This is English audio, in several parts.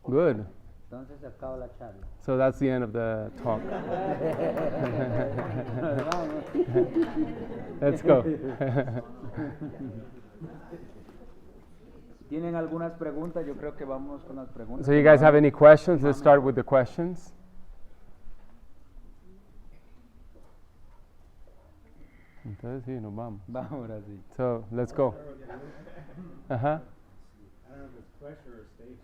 Good. Entonces se acaba la charla. So that's the end of the talk. Let's go. ¿Tienen algunas preguntas? Yo creo que vamos con las preguntas. So you guys have any questions? Let's start with the questions. Entonces sí, nos vamos. Vamos ahora sí. So let's go. Uh-huh. I don't know if it's question or a statement.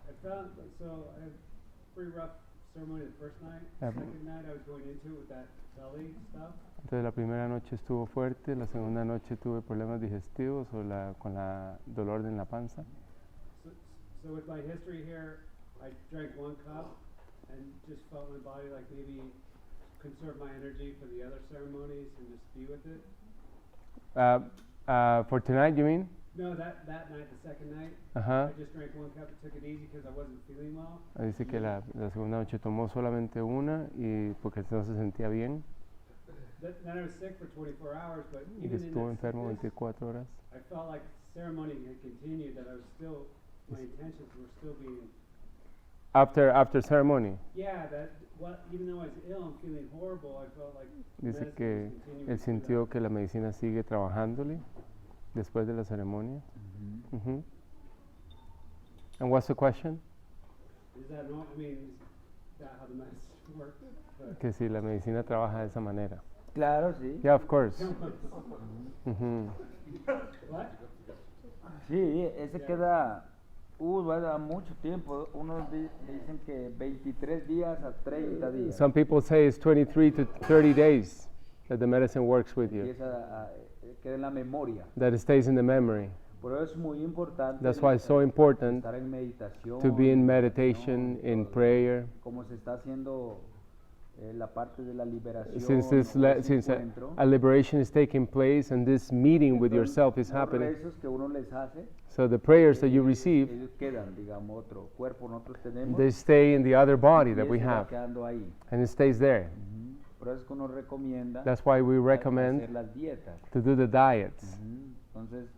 I found, so I had a pretty rough ceremony the first night. Second night I was going into it with that belly stuff. Entonces la primera noche estuvo fuerte, la segunda noche tuve problemas digestivos o con la dolor en la panza. So with my history here, I drank 1 cup and just felt my body like maybe conserve my energy for the other ceremonies and just be with it. For tonight, you mean? No, that night, the second night, Ajá. I just drank 1 cup and took it easy because I wasn't feeling well. Dice que la segunda noche tomó solamente una y porque no se sentía bien. Then I was sick for 24 hours, but Y even in estuvo that enfermo sickness, 24 horas. I felt like ceremony had continued, that I was still, my intentions were still being, After ceremony. yeah, that, even though I was ill and feeling horrible, I felt like Dice medicine que was continuing él through sintió that. que la medicina sigue trabajándole después de la ceremonia. Mhm. And what's the question? Is that normal? I mean, is that how the medicine works? But Que si la medicina trabaja de esa manera. Claro, sí. Yeah, of course. Mhm. what? Sí, ese queda, va a dar mucho tiempo. Unos dicen que 23 días a 30 días. Some people say it's 23 to 30 days that the medicine works with you, Empieza queda en la memoria. that it stays in the memory. Por eso es muy importante That's why it's so important estar en meditación, to be in en meditation, oración, in todo. prayer. Como se está haciendo la parte de la liberación, Since a liberation is taking place and this meeting with yourself is happening. Los rezos que uno les hace, So the prayers that you receive, ellos quedan, digamos, otro cuerpo nosotros tenemos, they stay in the other body y that we ese va have, quedando ahí. and it stays there. Por eso es que uno recomienda That's why we hacer recommend las dietas. to do the diets. Entonces,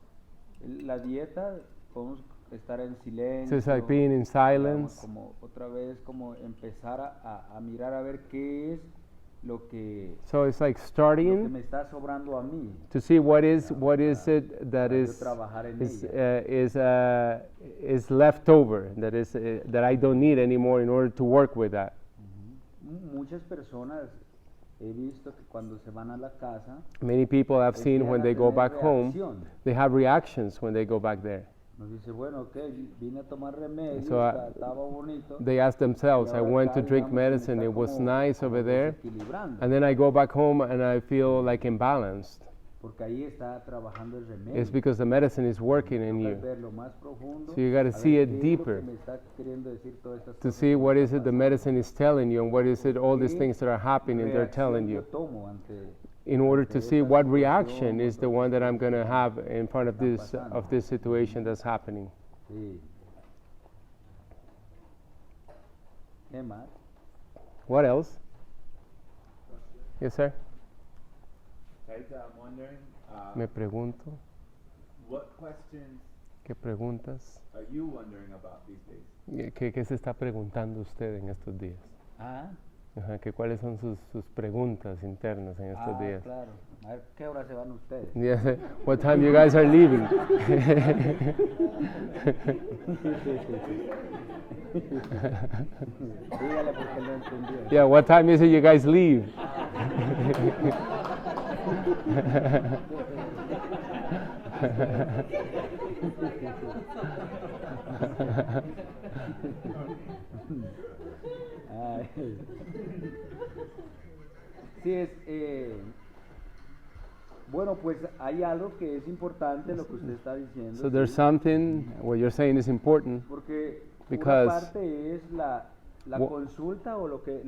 la dieta, podemos estar en silencio. So it's like being in digamos, silence. como otra vez, como empezar a mirar a ver qué es lo que So it's like me starting está sobrando a mí. to see what is it that para yo is trabajar en is ella. is left over, that is that I don't need anymore in order to work with that. Muchas personas he visto que cuando se van a la casa, Many people I've seen when they go back home, reacción. they have reactions when they go back there. Nos dice, bueno, ok, vine a tomar remedio, So, estaba bonito. They ask themselves, y I ahora went to acá, drink digamos, me medicine, está it was como- nice over como there, desequilibrando, and then I go back home and I feel like imbalanced. porque ahí está trabajando el remedio. It's because the medicine is working in Toca you. verlo más profundo, So you gotta a see ver it qué es lo deeper. que me está queriendo decir todas estas To cosas see que what me is está it the pasando. medicine is telling you and what is it all these ¿Qué things that are happening they're telling reacción yo you, tomo ante in order to ante see esta what situación reaction o is the todas one that estas I'm going to cosas have que in front of están this pasando. situation that's happening. Sí. ¿Qué más? What else? Yes, sir. Taita, I'm wondering, Me pregunto, what questions ¿qué preguntas? are you wondering about these days? ¿Qué se está preguntando usted en estos días? Ah, Ajá, ¿cuáles son sus preguntas internas en estos días? claro. A ver, ¿qué hora se van ustedes? Yes, what time you guys are leaving? Dígale porque no entendió. Yeah, what time is it you guys leave? Ay. Sí, bueno, pues hay algo que es importante lo que usted está diciendo. So there's sí, something, what you're saying is important, porque because una parte es la wha- consulta o lo que,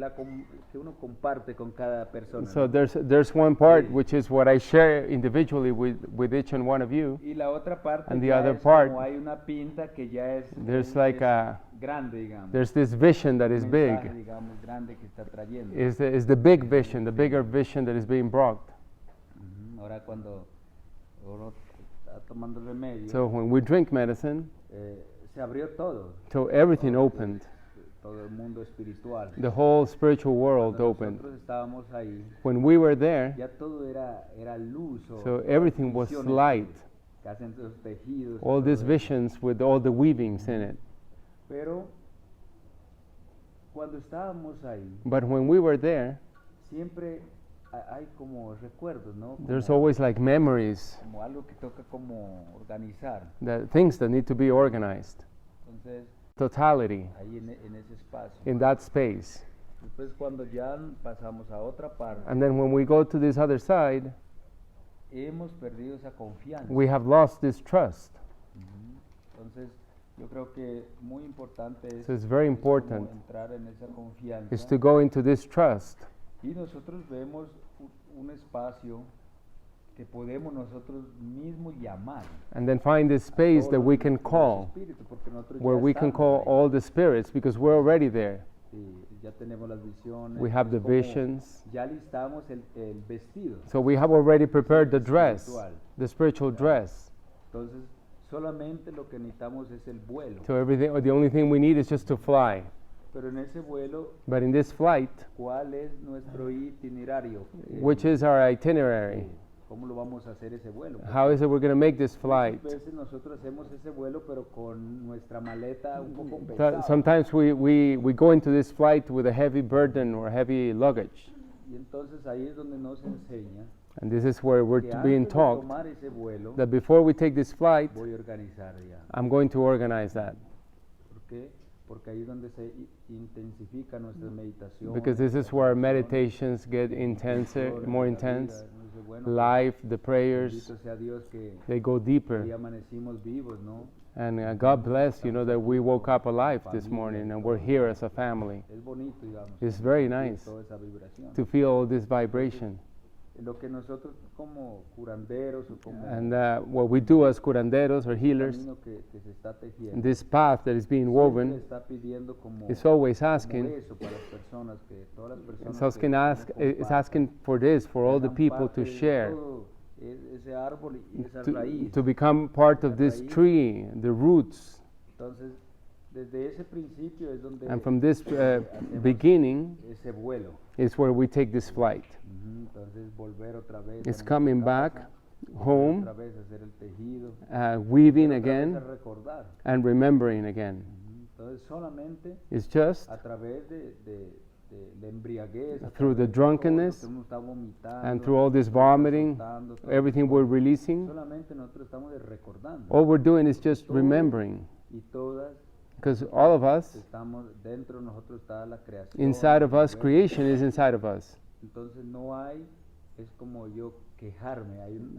que uno comparte con cada persona. so ¿no? there's one part Sí. which is what I share individually with each and one of you. Y la otra parte And the ya other es part, como hay una pinta que ya es, there's like a- grande, digamos. There's this vision that is Un big. mensaje, digamos, grande que está trayendo. Is the big vision, the bigger vision that is being brought. Ujú. Ahora cuando uno está tomando remedio, So when we drink medicine, se abrió todo, So everything opened. todo el mundo espiritual. The whole spiritual world Cuando opened. nosotros estábamos ahí, When we were there, ya todo era luz, o so todas everything was visiones light. que hacen los tejidos, y All todo these eso. visions with all the weavings in it. Pero cuando estábamos ahí, But when we were there, siempre hay como recuerdos, ¿no? there's Como- always like memories, como algo que toca como organizar. that things that need to be organized. Entonces, Totality ahí en ese espacio. in that space. Después cuando ya pasamos a otra parte, And then when we go to this other side, hemos perdido esa confianza. we have lost this trust. Ujú. Entonces, yo creo que muy importante es, So it's very es como important entrar en esa confianza. is to go into this trust. Y nosotros vemos un espacio que podemos nosotros mismos llamar. And then find this space Todos that los- we can los call, espíritus, porque nosotros where ya we can estamos call ahí. all the spirits because we're already there. Sí, ya tenemos las visiones. We have es the como visions. Ya listamos el vestido. So we have already prepared the dress, Espiritual. the spiritual dress. Entonces, solamente lo que necesitamos es el vuelo. So everything, the only thing we need is just to fly. Pero en ese vuelo, But in this flight, ¿cuál es nuestro itinerario? which is our itinerary, ¿Cómo lo vamos a hacer ese vuelo? how is it we're going to make this flight? Muchas veces nosotros hacemos ese vuelo, pero con nuestra maleta un poco So- pesada. sometimes we go into this flight with a heavy burden or heavy luggage. Y entonces ahí es donde nos enseña And this is where we're que being antes de taught tomar ese vuelo, that before we take this flight, voy a organizar ya. I'm going to organize that. ¿Por qué? Porque ahí es donde se intensifica nuestra meditación. Because this is where our meditations get intenser, more intense. Life, the prayers, Bendito sea Dios que they go deeper. hoy amanecimos vivos, ¿no? And God bless, that we woke up alive this morning and we're here as a family. Es bonito, digamos. It's very sentir nice toda esa vibración. to feel all this vibration. Lo que nosotros como curanderos o como And what we do as curanderos or healers, camino que se está tejiendo, this path that is being siempre woven, está pidiendo como, is always como asking, eso para las personas, que todas las personas it's asking, que it's asking for this, for all the sean people parte to de share, todo ese árbol y esa raíz. to become part of this tree, the roots. Entonces, desde ese principio es donde And from this hacemos beginning ese vuelo. is where we take this flight. Ujú. Entonces, volver otra vez a It's nuestra coming casa, back volver home, otra vez a hacer el tejido, weaving otra vez a again recordar. and remembering again. Ujú. Entonces, solamente It's just a través de la embriaguez, a through the través de todo lo drunkenness que uno está vomitando, and through all this lo que está vomiting, soltando, todo everything eso, we're releasing, solamente nosotros estamos recordando. all we're doing is just remembering. Y todas Because all of us, estamos dentro de nosotros, está la creación. inside of us, ¿ves? creation is inside of us. Entonces no hay, es como yo quejarme.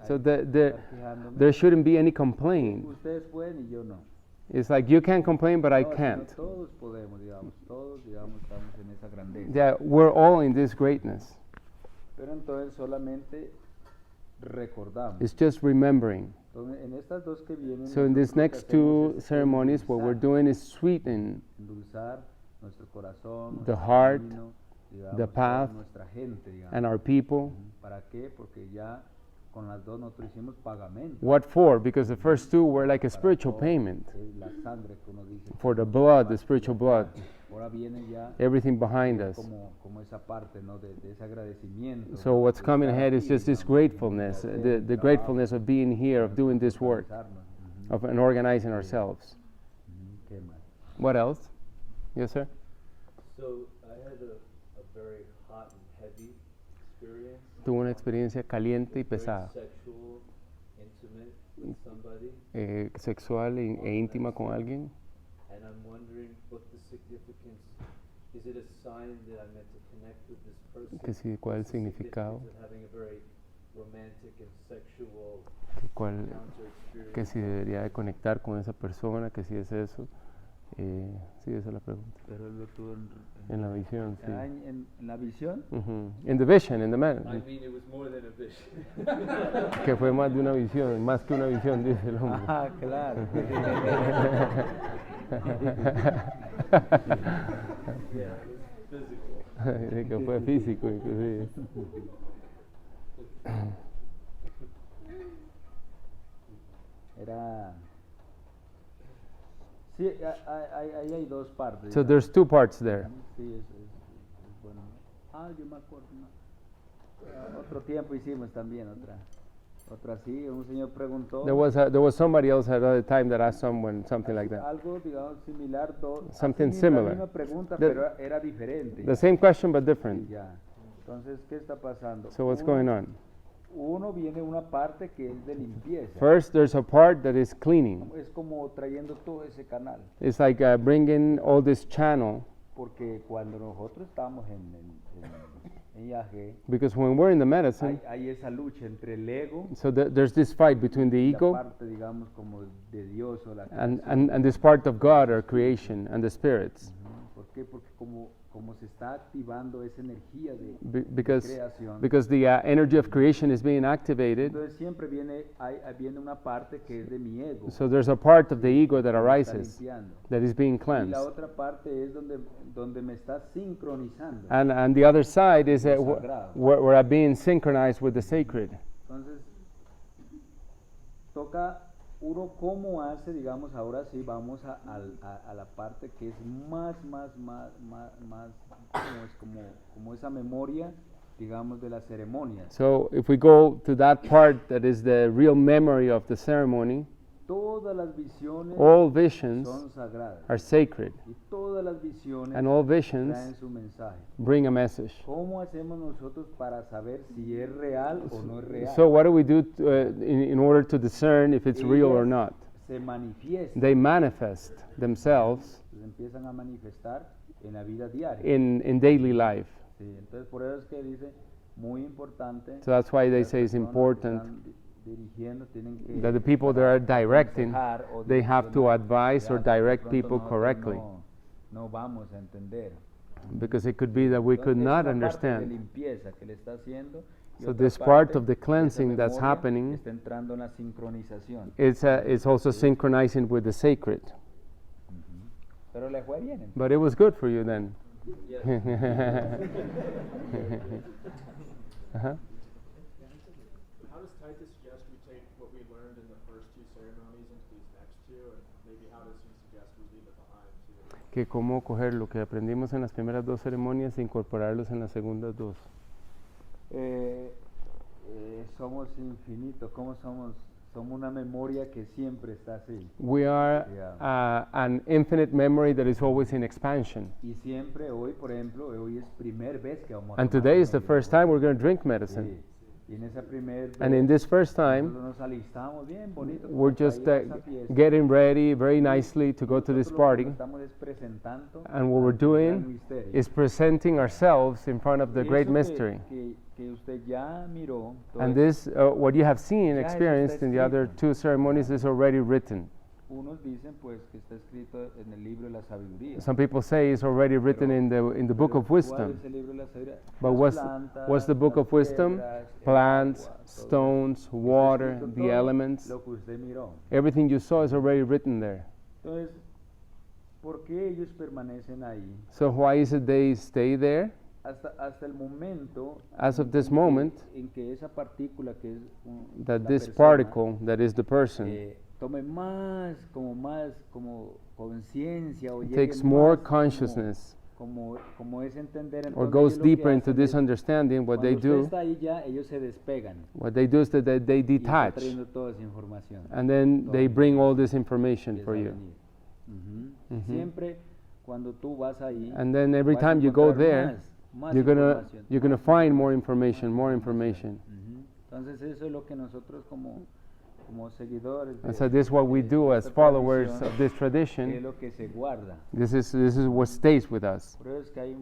So hay there, que there, estar quejándome. there shouldn't be any complaint. Ustedes pueden y yo no. It's like you can't complain, but I No, sino can't. todos podemos, digamos, todos, digamos, estamos en esa grandeza. Yeah, we're all in this greatness. Pero entonces solamente recordamos. It's just remembering. Entonces, en estas dos que vienen, So in nosotros these lo que next hacemos two es ceremonies, what we're endulzar, doing is sweeten endulzar nuestro corazón, the nuestro heart, camino, digamos, the toda path, nuestra gente, digamos. and our people. ¿Para qué? Porque ya con las dos nosotros hicimos pagamento. What for? Because the first two were like a Para spiritual todo, payment. es la sangre que uno dice. For the blood, the spiritual blood, Ahora viene ya everything behind us. como esa parte, ¿no? De ese agradecimiento. So what's de coming estar ahead is aquí, just this digamos, gratefulness, de hacer the el trabajo, gratefulness of being here, of doing this work, organizarnos. Ujú. of and organizing ourselves. Ujú, ¿qué más? What else? Yes, sir? So I had a very hot and heavy experience. Tuve una experiencia caliente y Very pesada, sexual, intimate with somebody, sexual e íntima con alguien. and I'm wondering what the significance. Is it a sign that I'm meant to connect with this person? Que sí, ¿cuál es el What's the significado? significance of having a very romantic and sexual ¿Cuál, encounter experience? que si debería de conectar con esa persona, que si es eso? Sí, esa es la pregunta. Pero lo tuvo En la visión, sí. en la visión. Ujú. In the vision, in the I man. mean, it was more than a vision. Que fue más de una visión, más que una visión, dice el hombre. Ah, claro. Yeah, it was physical. De que fue físico, inclusive. Sí, ahí hay dos partes. So digamos. there's two parts there. Sí, es bueno. Yo me acuerdo. Otro tiempo hicimos también otra así. Un señor preguntó. There was somebody else at another time that asked someone something like that. Algo, digamos, similar. Something así misma, similar. La misma pregunta, The- pero era diferente. The same question but Sí, different. ya. Entonces, ¿qué está pasando? So what's going on? Uno viene una parte que es de limpieza. First, there's a part that is cleaning. Es como trayendo todo ese canal. It's like bringing all this channel, Porque cuando nosotros estamos en IAG, because when we're in the medicine, hay esa lucha entre el ego so there's this fight between the y la ego parte, digamos, como de Dios o la and, creación. and this part of God, our creation, and the spirits. Ujú. ¿Por qué? Porque como se está activando esa energía de Because creación, the energy of creation is being activated, entonces siempre viene una parte que es de mi ego, so there's a part of the ego that que me está arises limpiando. that is being Y cleansed. la otra parte es donde me está sincronizando. And the other side is that Lo sagrado. where I'm being synchronized with the sacred. Entonces, toca uno cómo hace, digamos, ahora sí, vamos a la parte que es más, como esa memoria, digamos, de las ceremonias. So if we go to that part that is the real memory of the ceremony, Todas las visiones all visions son sagradas. are sacred, Y todas las visiones and all traen visions su mensaje. bring a message. ¿Cómo hacemos nosotros para saber si es real o no es real? So what do we do in order to discern if it's real or Ellas not? Se manifiestan, They manifest themselves se empiezan a manifestar en la vida diaria. in daily life. Sí, entonces por eso es que dice, muy importante, So that's why they las say it's personas que important están dirigiendo tienen que that the people that are directing, aconsejar o they have to direccionar, advise or ya, porque de direct pronto people nosotros correctly, no vamos a entender. because it could be that we could Entonces, not esa parte de understand. limpieza que le está haciendo, y So otra this part parte, of the esa cleansing that's memoria happening, está entrando en la sincronización. it's also synchronizing with the sacred. Pero le fue bien. But it was good for you then. Yes. Uh-huh. How does Taita suggest we take what we learned in the first two ceremonies into these next two, and maybe how does he suggest we leave it behind too? Que cómo coger lo que aprendimos en las primeras dos ceremonias e incorporarlos en las segundas dos. Somos infinitos, ¿cómo somos? Somos una memoria que siempre está así. We are Yeah. an infinite memory that is always in expansion. Y siempre hoy, por ejemplo, hoy es primer vez que vamos a And tomar today is the medicina. first time we're going to drink medicine. Sí. Y en esa primer And in this first time, nosotros nos alistamos bien bonito we're para just ir a esa fiesta. getting ready very nicely to go to this Nosotros lo que party. nos estamos es presentando And what we're ante el gran doing misterio. is presenting ourselves in front of the Y great eso mystery. que usted ya miró, todo And eso, this, what you have seen, Ya eso experienced está in the other escrito. two ceremonies is already written. unos dicen pues que está escrito en el libro de la sabiduría. Some people say it's already written in the book Pero, of ¿cuál wisdom. es el libro de la sabiduría? But Las what's plantas, the book las of wisdom? piedras, el Plants, agua, todo eso. stones, Está water, escrito the todo elements. Lo que usted miró. Everything you saw is already written there. Entonces, ¿por qué ellos permanecen ahí? So why is it they stay there? Hasta el momento As of this en que- moment, en que esa partícula que es that la this persona, particle, that is the person, tome más como conciencia o llegue takes more más consciousness como es entender, or entonces goes ellos lo que deeper into hacen this es, understanding, what they cuando usted do, está ahí ya, ellos se despegan what they do is that they y está detach, trayendo toda esa información. and then they bring all this information for Empieza a you. venir. Mhm. Siempre cuando tú vas ahí, And then every vas a time you go encontrar there, más you're gonna información. find more information, more information. Ujú. Entonces eso es lo que nosotros como seguidores And so this is what we do as esta followers tradición, of this es tradition. lo que se guarda. This is what stays with us. Por eso es que hay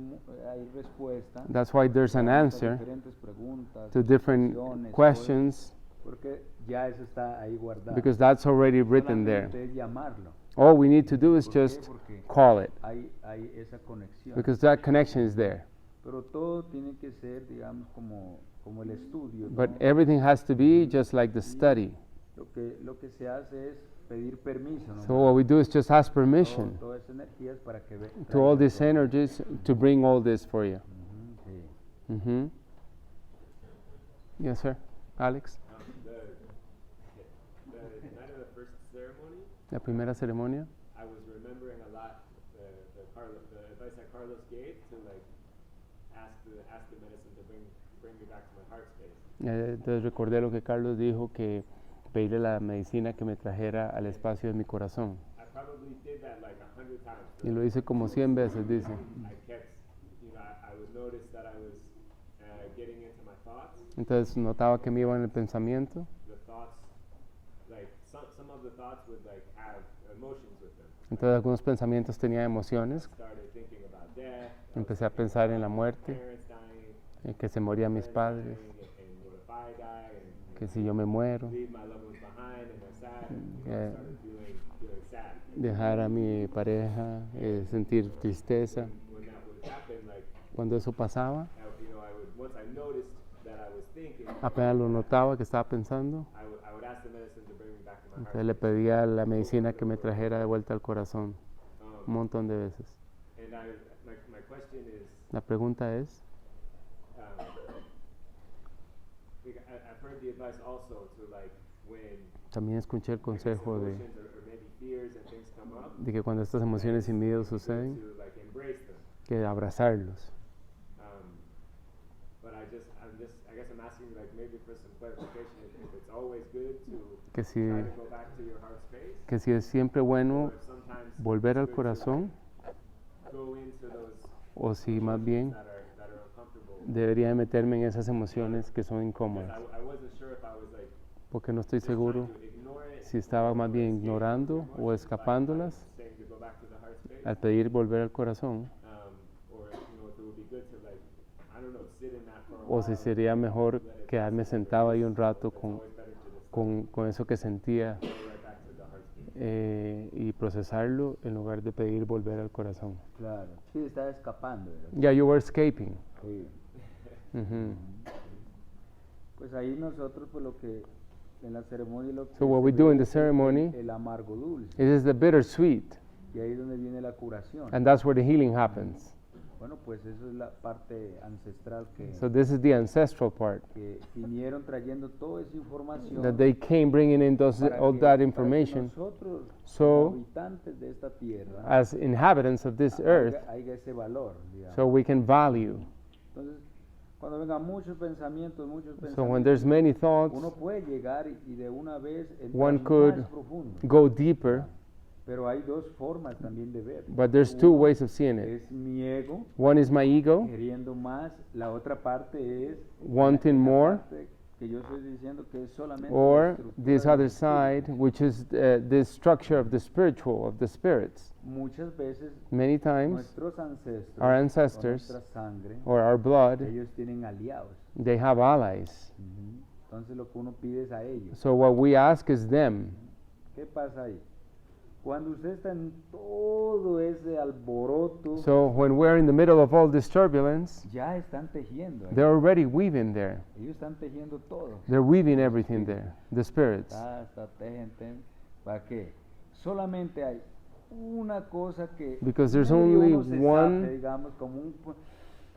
respuesta That's why there's an a answer diferentes preguntas, to different situaciones, questions, todo eso, porque ya eso está ahí guardado. because that's already written there. Solamente es llamarlo. All we need to do is ¿Por qué? just Porque call it, hay esa conexión. because that connection is there. Pero todo tiene que ser, digamos, como el estudio, But ¿no? everything has to be just like the study. Lo que se hace es pedir permiso, ¿no? So what we do is just ask permission Todas esas energías para que to all traigan these todo. energies to bring all this for you. Ujú, sí. Hmm. Yes, sir. Alex, The night of the first ceremony, la primera ceremonia. I was remembering the advice that Carlos gave to like ask the medicine to bring me back to my heart space. Entonces recordé lo que Carlos dijo, que pedirle la medicina que me trajera al espacio de mi corazón. I probably did that like 100 times. Y lo hice como 100 veces, dice. I kept, I would notice that I was getting into my thoughts. Entonces notaba que me iba en el pensamiento. The thoughts, like some of the thoughts would like have emotions with them. Entonces algunos pensamientos tenían emociones. Started thinking about death. Empecé a pensar en la muerte, Parents dying. en que se morían mis padres, And what if I die? And que si yo me muero, leave my loved ones behind and they're sad. And, started feeling sad. dejar a mi pareja, sentir tristeza. When that would happen, like Cuando eso pasaba, I would once I noticed that I was thinking, apenas lo notaba que estaba pensando, I would ask the medicine to bring me back to my entonces heart. le pedía a la medicina que me trajera de vuelta al corazón, un montón de veces. And my question is, La pregunta es, I've heard the advice also to like when también escuché el consejo emotions or maybe fears and things come up, de que cuando estas emociones y miedos suceden, to like embrace them. que abrazarlos. But I guess I'm asking like maybe for some clarification if it's always good to Que si, try to go back to your heart space, que si es siempre bueno or if sometimes volver al it's good to, corazón, go into those o si más bien that are uncomfortable. debería de meterme en esas emociones que son Because incómodas, I wasn't sure if I was like porque no estoy just trying seguro to ignore it, si estaba más bien escape the ignorando emotions o by escapándolas saying to go back to the heart space, al pedir volver al corazón, or if it would be good to like I don't know sit in that for a o si while. sería mejor quedarme sentado ahí un rato It's always better to just con eso que sentía go right back to the heart space. y procesarlo en lugar de pedir volver al corazón. Claro. Sí, estaba escapando. ¿verdad? Yeah, you were escaping. Sí. Mhm. Pues ahí nosotros, pues lo que en la ceremonia lo que So what se we do ve in the es ceremony, el amargo dulce. it is the bittersweet, Y ahí es donde viene la curación. and that's where the healing happens. Bueno, pues eso es la parte ancestral So this is the ancestral part, que vinieron trayendo toda esa información that they came bringing in para all que- that para que information. nosotros, So, como habitantes de esta tierra, as inhabitants of this earth, haya ese valor, digamos. so we can value. Entonces, cuando vengan muchos pensamientos, So when there's many thoughts, uno puede llegar y de una vez one entrar could más profundo. go deeper, Pero hay dos formas también de ver. but there's two Uno ways of seeing it. es mi ego, One is my ego, queriendo más. La otra parte es wanting la more, parte que yo estoy diciendo que es solamente la or estructura this del other espíritu. side, which is this structure of the spiritual, of the spirits. Muchas veces Many times, nuestros ancestros, our o ancestors, nuestra sangre, or our blood, ellos tienen aliados. they have allies. Entonces lo que uno pide es a ellos. So what we ask is them. ¿Qué pasa ahí? Cuando usted está en todo ese alboroto, So when we're in the middle of all this turbulence, ya están tejiendo. ahí. they're already weaving there. Ellos están tejiendo todo. They're weaving everything there, the spirits. Tejen. ¿Para qué? Solamente hay una cosa que Because there's medio only uno se one, sabe, digamos, como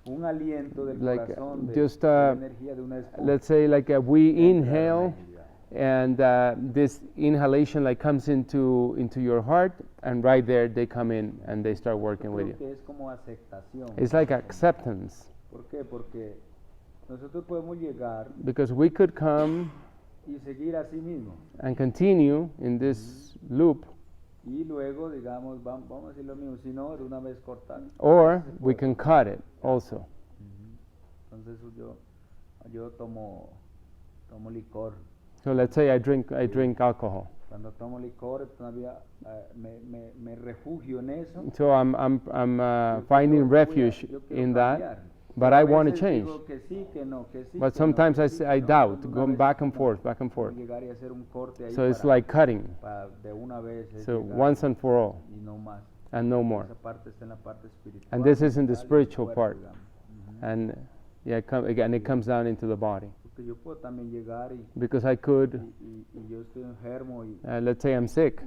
un aliento del like, corazón, just, de la energía de una esponja. let's say like we Entra inhale, en ella. and this inhalation like comes into your heart, and right there they come in and they start working with Creo you. que es como aceptación. It's like acceptance, ¿Por qué? Porque nosotros podemos llegar because we could come y seguir así mismo. and continue in this loop, Y luego, digamos, vamos a decir lo mismo, si no, de una vez cortar. or we can cut it also. Entonces yo tomo licor. So let's say I drink alcohol. Cuando tomo licor, todavía me refugio en eso. So I'm Yo finding quiero- refuge yo quiero in that, cambiar. but A I want to veces change. digo que sí, que no, que sí, But que no, sometimes que I sí, say que I no, doubt, una going vez back and no. forth, back and forth. Llegar y hacer un corte ahí So it's para- like cutting. de una vez es So llegar once and for all, y no más. and no more. Esa parte está en la parte espiritual. And this is in the mental y spiritual cuerpo, part. digamos. And yeah, again, it comes down into the body. Porque yo puedo también llegar Because I could, y yo estoy enfermo y let's say I'm sick,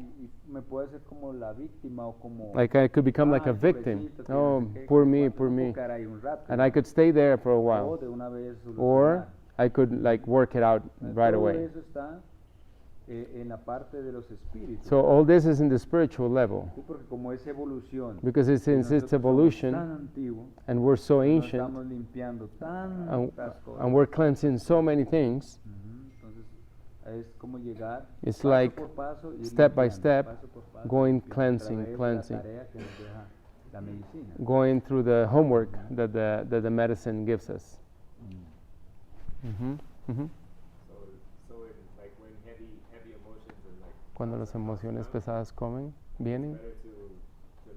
me puede hacer como la víctima o como like I could become like a "Ay, victim. pobrecito, que Oh, no sé qué, poor que me, cuánto poor me me. puedo quedar ahí un rato", And I could stay there for a o while. de una vez Or solucionar. I could like work it out right Todo away. eso está en la parte de los espíritus. So all this is in the spiritual level. Sí, porque como es evolución, Because it's y in nosotros its somos evolution, tan antiguos, and we're so nos ancient, estamos limpiando and, tantas cosas. and we're cleansing so many things. Entonces es como llegar It's paso like por paso, ir step by limpiando, step, paso por paso, going limpiando a cleansing, través de la cleansing. tarea que nos deja la medicina. Going through the homework that the medicine gives us. Mhm, mhm. So in, like when heavy emotions and like Cuando las emociones pesadas vienen, better to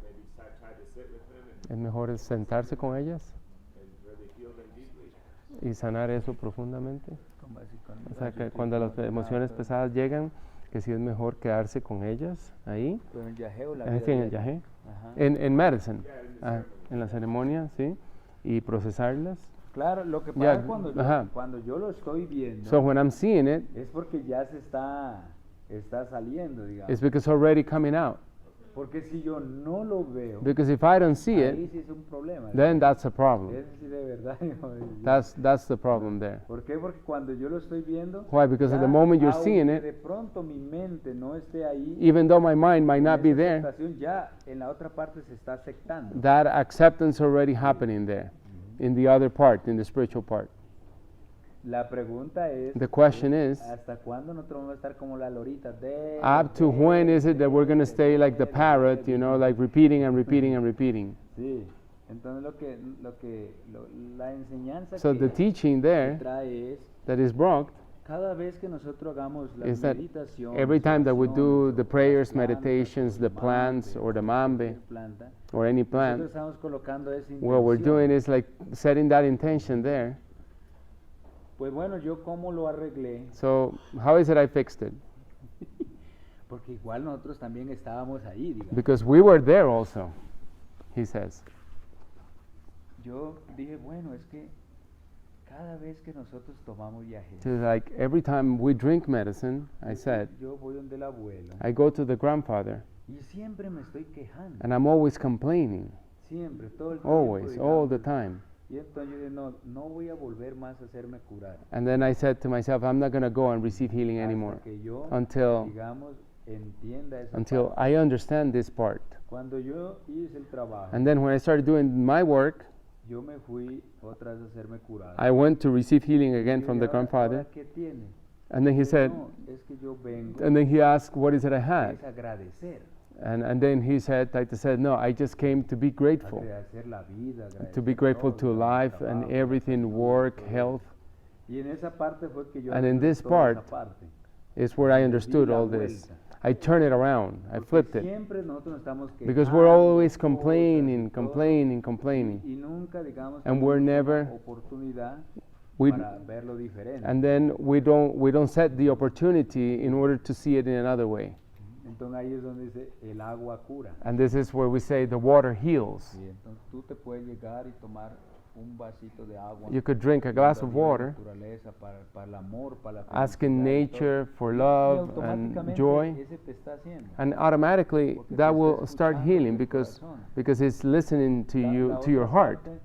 maybe try to sit with them es mejor es sentarse con ellas and really feel them deeply. y sanar eso profundamente. Como así, cuando O sea, yo que estoy cuando las como emociones todo. pesadas llegan, que sí es mejor quedarse con ellas ahí. Pero en yajeo, la Es vida decir, en el diaria. yajé. Ajá. En medicine. Yeah, in the Ah, ceremony. en la ceremonia, sí. Y procesarlas. Claro, lo que pasa Ya, es ajá. cuando yo lo estoy viendo, So when I'm seeing it, es porque ya está saliendo, digamos. it's because it's already coming out. Porque si yo no lo veo, Because if I don't see ahí it, sí es un problema. then that's a problem. Ese sí de verdad. That's the problem there. ¿Por qué? Porque cuando yo lo estoy viendo, Why? Because at the ya, moment you're aunque seeing it, de pronto mi mente no esté ahí, even though my mind might en not be esa there, aceptación, ya en la otra parte se está aceptando. that acceptance already happening there, in the other part, in the spiritual part. La pregunta es, The question is, ¿hasta cuándo nosotros vamos a estar como la lorita? up to when is it that we're going to stay like the parrot, you know, like repeating and repeating and repeating? Sí, entonces la enseñanza So the que teaching there trae es, that is brought cada vez que nosotros hagamos las is that meditaciones, every time that we do oraciones, the o prayers, las plantas, meditations, o the el plants or the mambe cualquier planta, or any nosotros plant, estamos colocando esa what we're intención. doing is like setting that intention there. Pues bueno, yo cómo lo arreglé, So how is it I fixed it? porque igual nosotros también estábamos ahí, digamos. Because we were there also, he says. Yo dije, bueno, es que cada vez que nosotros tomamos viaje, So like every time we drink medicine, I said, yo voy donde el abuelo I go to the grandfather y siempre me estoy quejando, and I'm always complaining, siempre, todo el tiempo, always, all digamos. the time. Y entonces yo dije, no voy a volver más a hacerme curar. And then I said to myself, I'm not going to go and receive healing anymore Hasta que yo, until digamos, entienda esa until parte. I understand this part. Cuando yo hice el trabajo, And then when I started doing my work, yo me fui otra vez a hacerme curar. I went to receive healing Y again yo from dije, the grandfather. ¿Ahora qué tiene? And then he Yo, said, no, es que yo vengo and then he asked, what is it I had? es agradecer. And then he said, Taita said, no, I just came to be grateful. Agradecer la vida, To be agradecer grateful todo, to el life and trabajo, everything, todo, work, todo. health. Y en esa parte fue que yo And in entendí this toda esa part, parte. Is where I Le di understood la all this. vuelta. I turned it around. I Porque flipped it. siempre nosotros nos estamos Because we're quejando, always cosas y complaining, todo, complaining, complaining. y nunca, digamos, And we're tenemos never- una oportunidad We, para verlo diferente. and then we don't set the opportunity in order to see it in another way. Entonces ahí es donde dice, el agua cura. And this is where we say the water heals. Y entonces tú te puedes llegar y tomar un vasito de agua. You could drink a glass of pidiendo a la water, naturaleza para el amor, para la asking felicidad y todo. nature for Y love and automáticamente joy, ese te está haciendo. and automatically Porque te that está will start escuchando healing tu because corazón. it's listening to La- you, la to your otra heart. parte,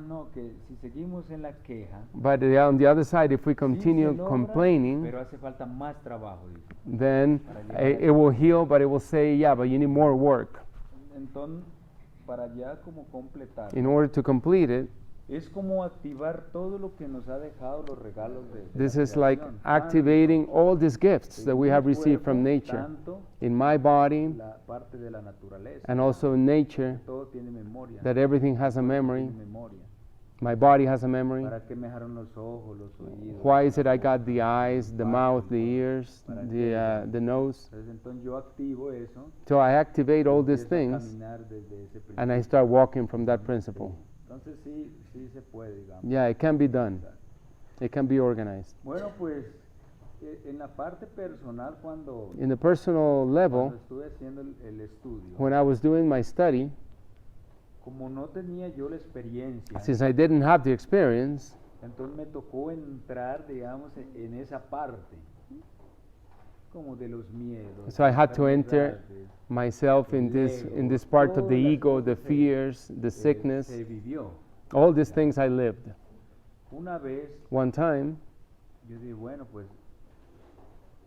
no, que si seguimos en la queja, But on the other side, if we sí continue se logra, complaining, pero hace falta más trabajo, dice. then Para llegar a it will heal, but it will say, yeah, but you need more work. Entonces, para ya como completar, In order to complete it, es como activar todo lo que nos ha dejado los regalos de this la is like creación. activating all these gifts Tanto that we en have mi received from cuerpo, nature, tanto in my body, la parte de la naturaleza, and also in nature, todo tiene memoria, that everything has a todo memory. tiene memoria. My body has a memory. ¿Para qué me dejaron los ojos, los oídos? Why is it I got the eyes, the mouth, the ears, the nose? Entonces yo activo eso, So I activate all these empiezo a things, caminar desde ese and I principio. start walking from that principle. Entonces sí se puede, digamos. Yeah, it can be done. It can be organized. Bueno, pues en la parte personal cuando In the personal level, estuve haciendo el estudio, when I was doing my study, como no tenía yo la experiencia, since I didn't have the experience, entonces me tocó entrar, digamos, en esa parte, como de los miedos. so I had to enfermedades, enter myself in this part of the ego, the fears, the sickness, se vivió. all these things I lived. Una vez One time, yo dije, bueno, pues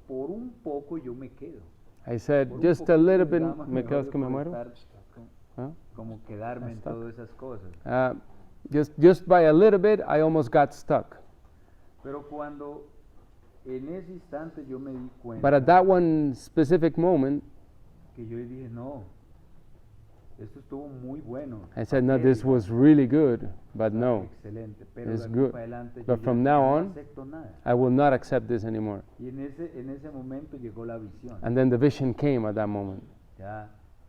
por un poco yo me quedo. I said, Por un just a poquito, little bit, digamos, me quedo mejor que me por muero. estar Huh? como quedarme en Stuck. todas esas cosas. Just by a little bit, I almost got stuck. Pero cuando en ese instante yo me di cuenta But at that one specific moment, que yo dije, no, esto estuvo muy bueno. I said, no, ¿Para qué, this digamos? was really good, but Está no, excelente, pero it's de aquí good. para adelante yo But ya from no now on, acepto nada. I will not accept this anymore. Y en ese momento llegó la visión. And then the vision came at that moment. Ya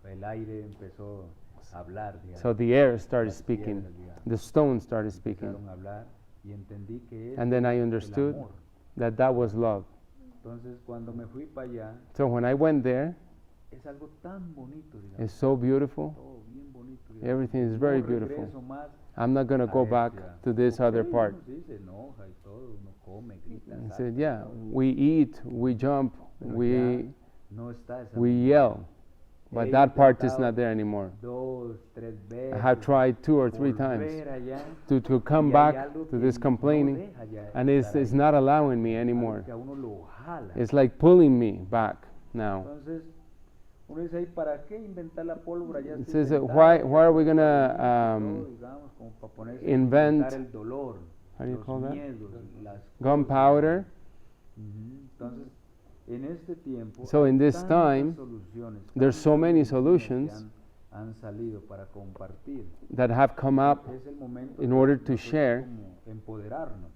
el aire empezó a hablar, digamos. So the air started Las speaking, piedras, digamos, the stone started speaking, empezaron a hablar y entendí que and then I el understood amor. that that was love. Entonces cuando me fui para allá, So when I went there, es algo tan bonito, digamos. it's so beautiful. Todo bien bonito, digamos. Everything is No very regreso beautiful. más I'm not going to a go esto, back ya. to this Ok, other part. uno sí se enoja y todo, uno come, grita, I salta, said, yeah, todo, we eat, we jump, pero we ya no está esa we misma- yell, but He that part is intentado not there anymore. 2, 3 veces I have tried 2 or 3 times volver allá, to come y hay back algo to que this no complaining, deja ya and estar it's ahí, not allowing me algo anymore. que a uno lo jala. It's like pulling me back now. Entonces uno dice, "Ay, ¿para qué inventar la pólvora? Ya It está says, inventada, ya why are we está gonna todo, digamos, como para ponerse a invent- inventar el dolor, how do you los call that? miedos, las Gunpowder. Ujú. Entonces, en este tiempo, So hay in this tantas time, soluciones, there's so tantas many medicinas que solutions han salido para compartir. that have come up. Es el momento in de order to nosotros share. como empoderarnos.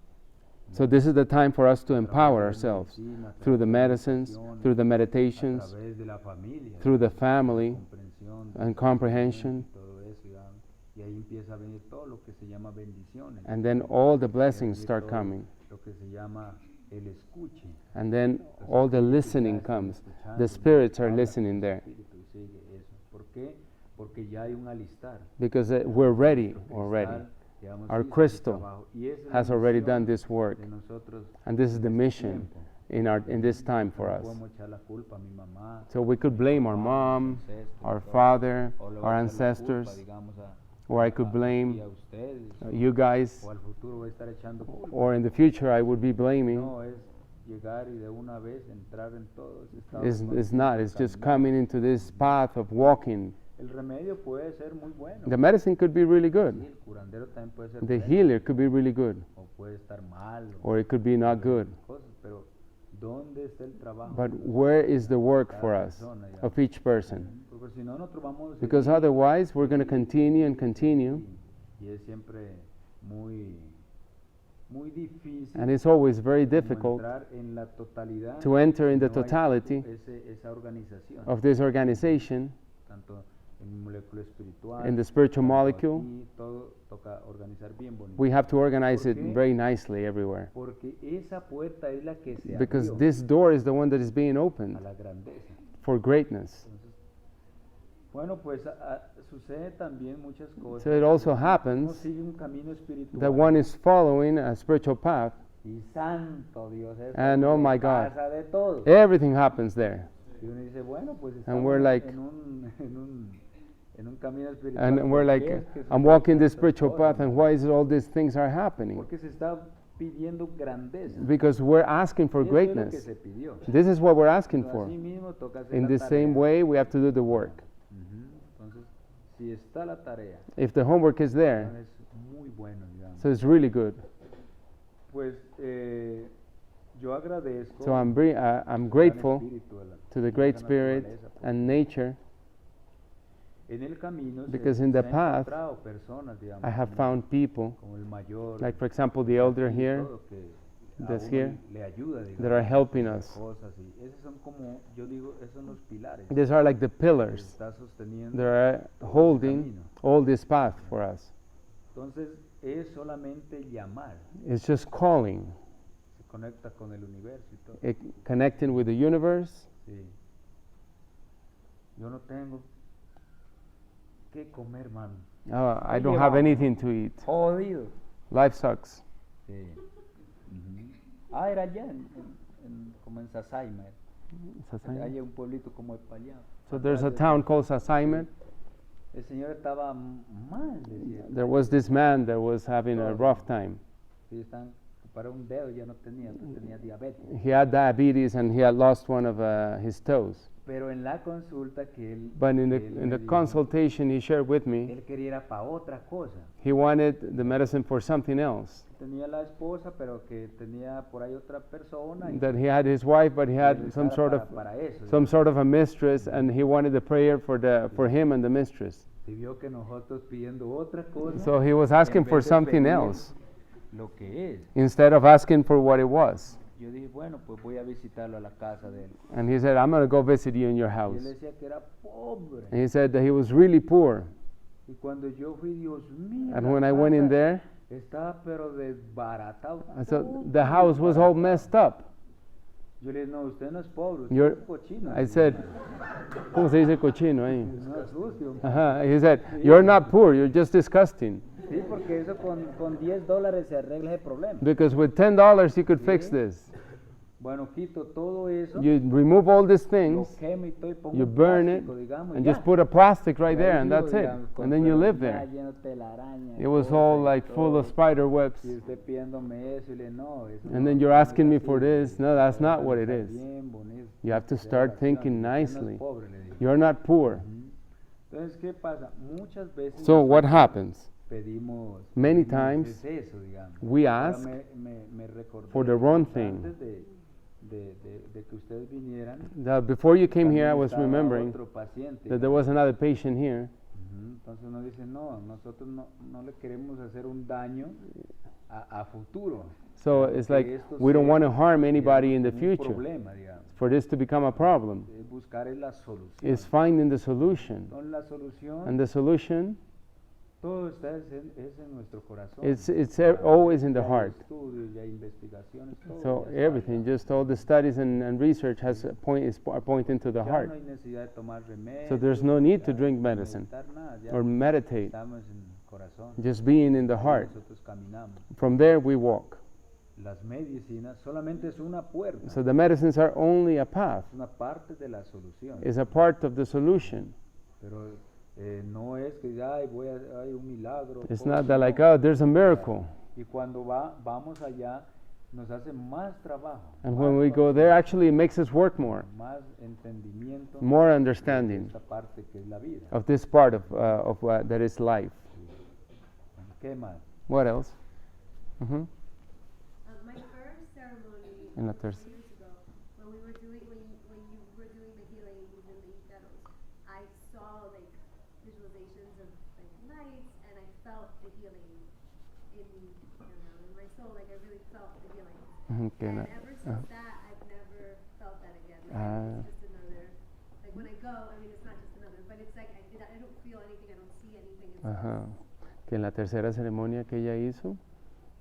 So this is the time for us to A empower través de la ourselves medicina, a through the través de la medicines, educación, through the a meditations, través de la familia, through the digamos, family, comprensión, and comprehension. y todo eso, digamos. Y ahí empieza a venir todo lo que se llama bendiciones. and then all the Empieza a blessings venir start todo coming. Lo que se llama el escuche. And then Los all the espíritus ya listening están comes. escuchando, The spirits are habla con listening el there espíritu y sigue eso. ¿Por qué? Porque ya hay un alistar. because we're ready Nuestro already. cristal, digamos, Our hizo su crystal trabajo. Y esa es has la already misión done this work, de nosotros and this is the en este mission tiempo. in this time for No us. podemos echar la culpa a mi mamá, So we could blame our mom, our father, o le voy our a echar la culpa, ancestors, digamos, or I could y blame a ustedes, you guys, o al futuro voy a estar echando culpa. or in the future I would be blaming. No, es llegar y de una vez entrar en todo ese estado It's not. It's just caminar. coming into this path of walking. El remedio puede ser muy bueno. The medicine could be really Sí, good. el curandero también puede ser The bueno, healer could be really good, o puede estar mal, or it could be not good. cosas, pero ¿dónde está el trabajo? But de where is the work cada for us, persona, digamos? of each person? Porque si no, nosotros vamos a Because seguir otherwise, we're going to continue and continue, y es siempre muy difícil and it's always very como difficult entrar en la totalidad to enter in si the no hay totality esa organización, of this organization tanto en molécula espiritual, in the spiritual tanto molecule. aquí, todo toca organizar bien bonito. We have to organize ¿Por it qué? very nicely everywhere, Porque esa puerta es la que se because abrió this door is the one that is being opened a la grandeza. for greatness. Entonces, bueno, pues sucede también muchas cosas. So it also Uno happens sigue un camino espiritual that one is following a spiritual path, y santo Dios, eso and oh my God, pasa de todo. everything happens there. Y uno dice, bueno, pues And estamos we're like- en un camino espiritual. And we're ¿por like, qué es que I'm suceden walking this estas spiritual cosas? path, and why is it all these things are happening? Porque se está pidiendo grandeza. Because we're asking for Y eso es lo que greatness. se pidió. This is what we're asking Pero for. así mismo toca hacer In la the same tarea. way, we have to do the work. Ujú. Entonces, si está la tarea, If the homework is there, es muy bueno, digamos. so it's really good. Pues yo agradezco So I'm al grateful espíritu de la- to the de Great la Spirit naturaleza, porque and nature. en el camino because se, in the se ha path, encontrado personas, digamos, I have como- found people, como el mayor, like for example the elder y here, todo, que a that's uno here, le ayuda, digamos, that are helping hacer us. cosas, y esos son como, yo digo, esos son los pilares These are like the que pillars está sosteniendo that are todo ese holding camino. all this path for us. Entonces es solamente llamar, It's just calling, se conecta con el universo y todo. connecting with the universe. Sí. Yo no tengo que comer, mano. I Ahí don't have llevamos. anything to eat. Jodido. Life sucks. Sí. Era allá, como en Sasaima. Hay un pueblito como el para allá. So there's a Atrás de- town called Sasaimet. El señor estaba mal, decía. There was this man that was having a rough time. Sí, están para un dedo ya no tenía, pues tenía diabetes. He had diabetes and he had lost one of his toes. Pero en la consulta que él, But in que él the me dijo, consultation he shared with me, él quería para otra cosa. he wanted the medicine for something else. Tenía la esposa, pero que tenía por ahí otra persona. Y That he had his wife, but he que had rezara some sort of para eso, some digamos. sort of a mistress, and he wanted the prayer for him and the mistress. Y vio que nosotros pidiendo otra cosa. So he was en asking for vez de something pedir else Lo que es. instead of asking for what it was. Yo dije, bueno, pues voy a visitarlo a la casa de él. And he said, I'm going to go visit you in your Y él house. decía que era pobre. And he said that he was really poor. Y cuando yo fui, Dios mío, And la when I went in casa there, estaba pero desbaratado. so todo the house was all desbaratado. messed up. Yo le dije, no, usted no es pobre, usted You're- es cochino. I said, ¿cómo se dice cochino ahí? No es sucio. He said, you're not poor, you're just disgusting. Sí, porque eso con $10 se arregla ese problema. Because with $10 you could fix Sí. this. Bueno, quito todo eso, You remove all these lo things, quemo y todo y pongo you un burn it, plástico, digamos, and ya. just put a plastic right Y ahí there, and vivo, that's it. digamos, con And then you todo live ya there. lleno de telaraña y It was cosas all y like full todo. of spider webs. Y usted pidiéndome eso y le no, eso And no, then you're no es asking me así, for this. No, that's not what it está is. bien bonito, You have to hacer start oraciones, thinking usted no es nicely. pobre, le digo. You're not poor. Ujú. Entonces, ¿qué pasa? Muchas veces So what nosotros happens? pedimos, Many pedimos times es eso, digamos. we Ahora ask me recordé for the wrong antes thing. de que ustedes vinieran. That before you came here, I también was estaba remembering otro paciente, that there was another patient here. Ujú. Entonces uno dice, no, nosotros no le queremos hacer un daño a futuro. So Queremos it's que like esto we don't sea, want to harm anybody in the un future. problema, digamos. For this to become a problem, Es buscar es la solución. is finding the solution. Entonces la solución, And the solution, todo está es en nuestro corazón. it's Ya- always in the ya hay heart. estudios, ya hay investigaciones, todo So ya está everything, ya. just all the studies and research are pointing to the Ya heart. no hay necesidad de tomar remedio. So there's no need to drink medicine Nada, or meditate. estamos en el corazón. Just being in the Ahí heart. nosotros caminamos. From there we walk. Las medicinas solamente es una puerta, So the medicines are only a path. es una parte de la solución. Is a part of the solution. Pero no es que ay, hay un milagro. It's cosa, not that like, no. oh, there's a miracle. Y cuando vamos allá, nos hace más trabajo. And más when we go there, oración, actually it makes us work more. más entendimiento More de understanding esta parte que es la vida. of this part of that is life. ¿Qué más? What else? Mhm. My first ceremony En la 2 tercera. years ago, when we were doing when you were doing the healing in the Iteros, I saw like visualizations of like lights, and I felt the healing in I don't know, in my soul. Like I really felt the healing. Okay, And na- ever since that, I've never felt that again. Like, Ah. it's just another. Like when I go, I mean, it's not just another, but it's like I don't feel anything. I don't see anything. It's Ajá. Que en la tercera ceremonia que ella hizo,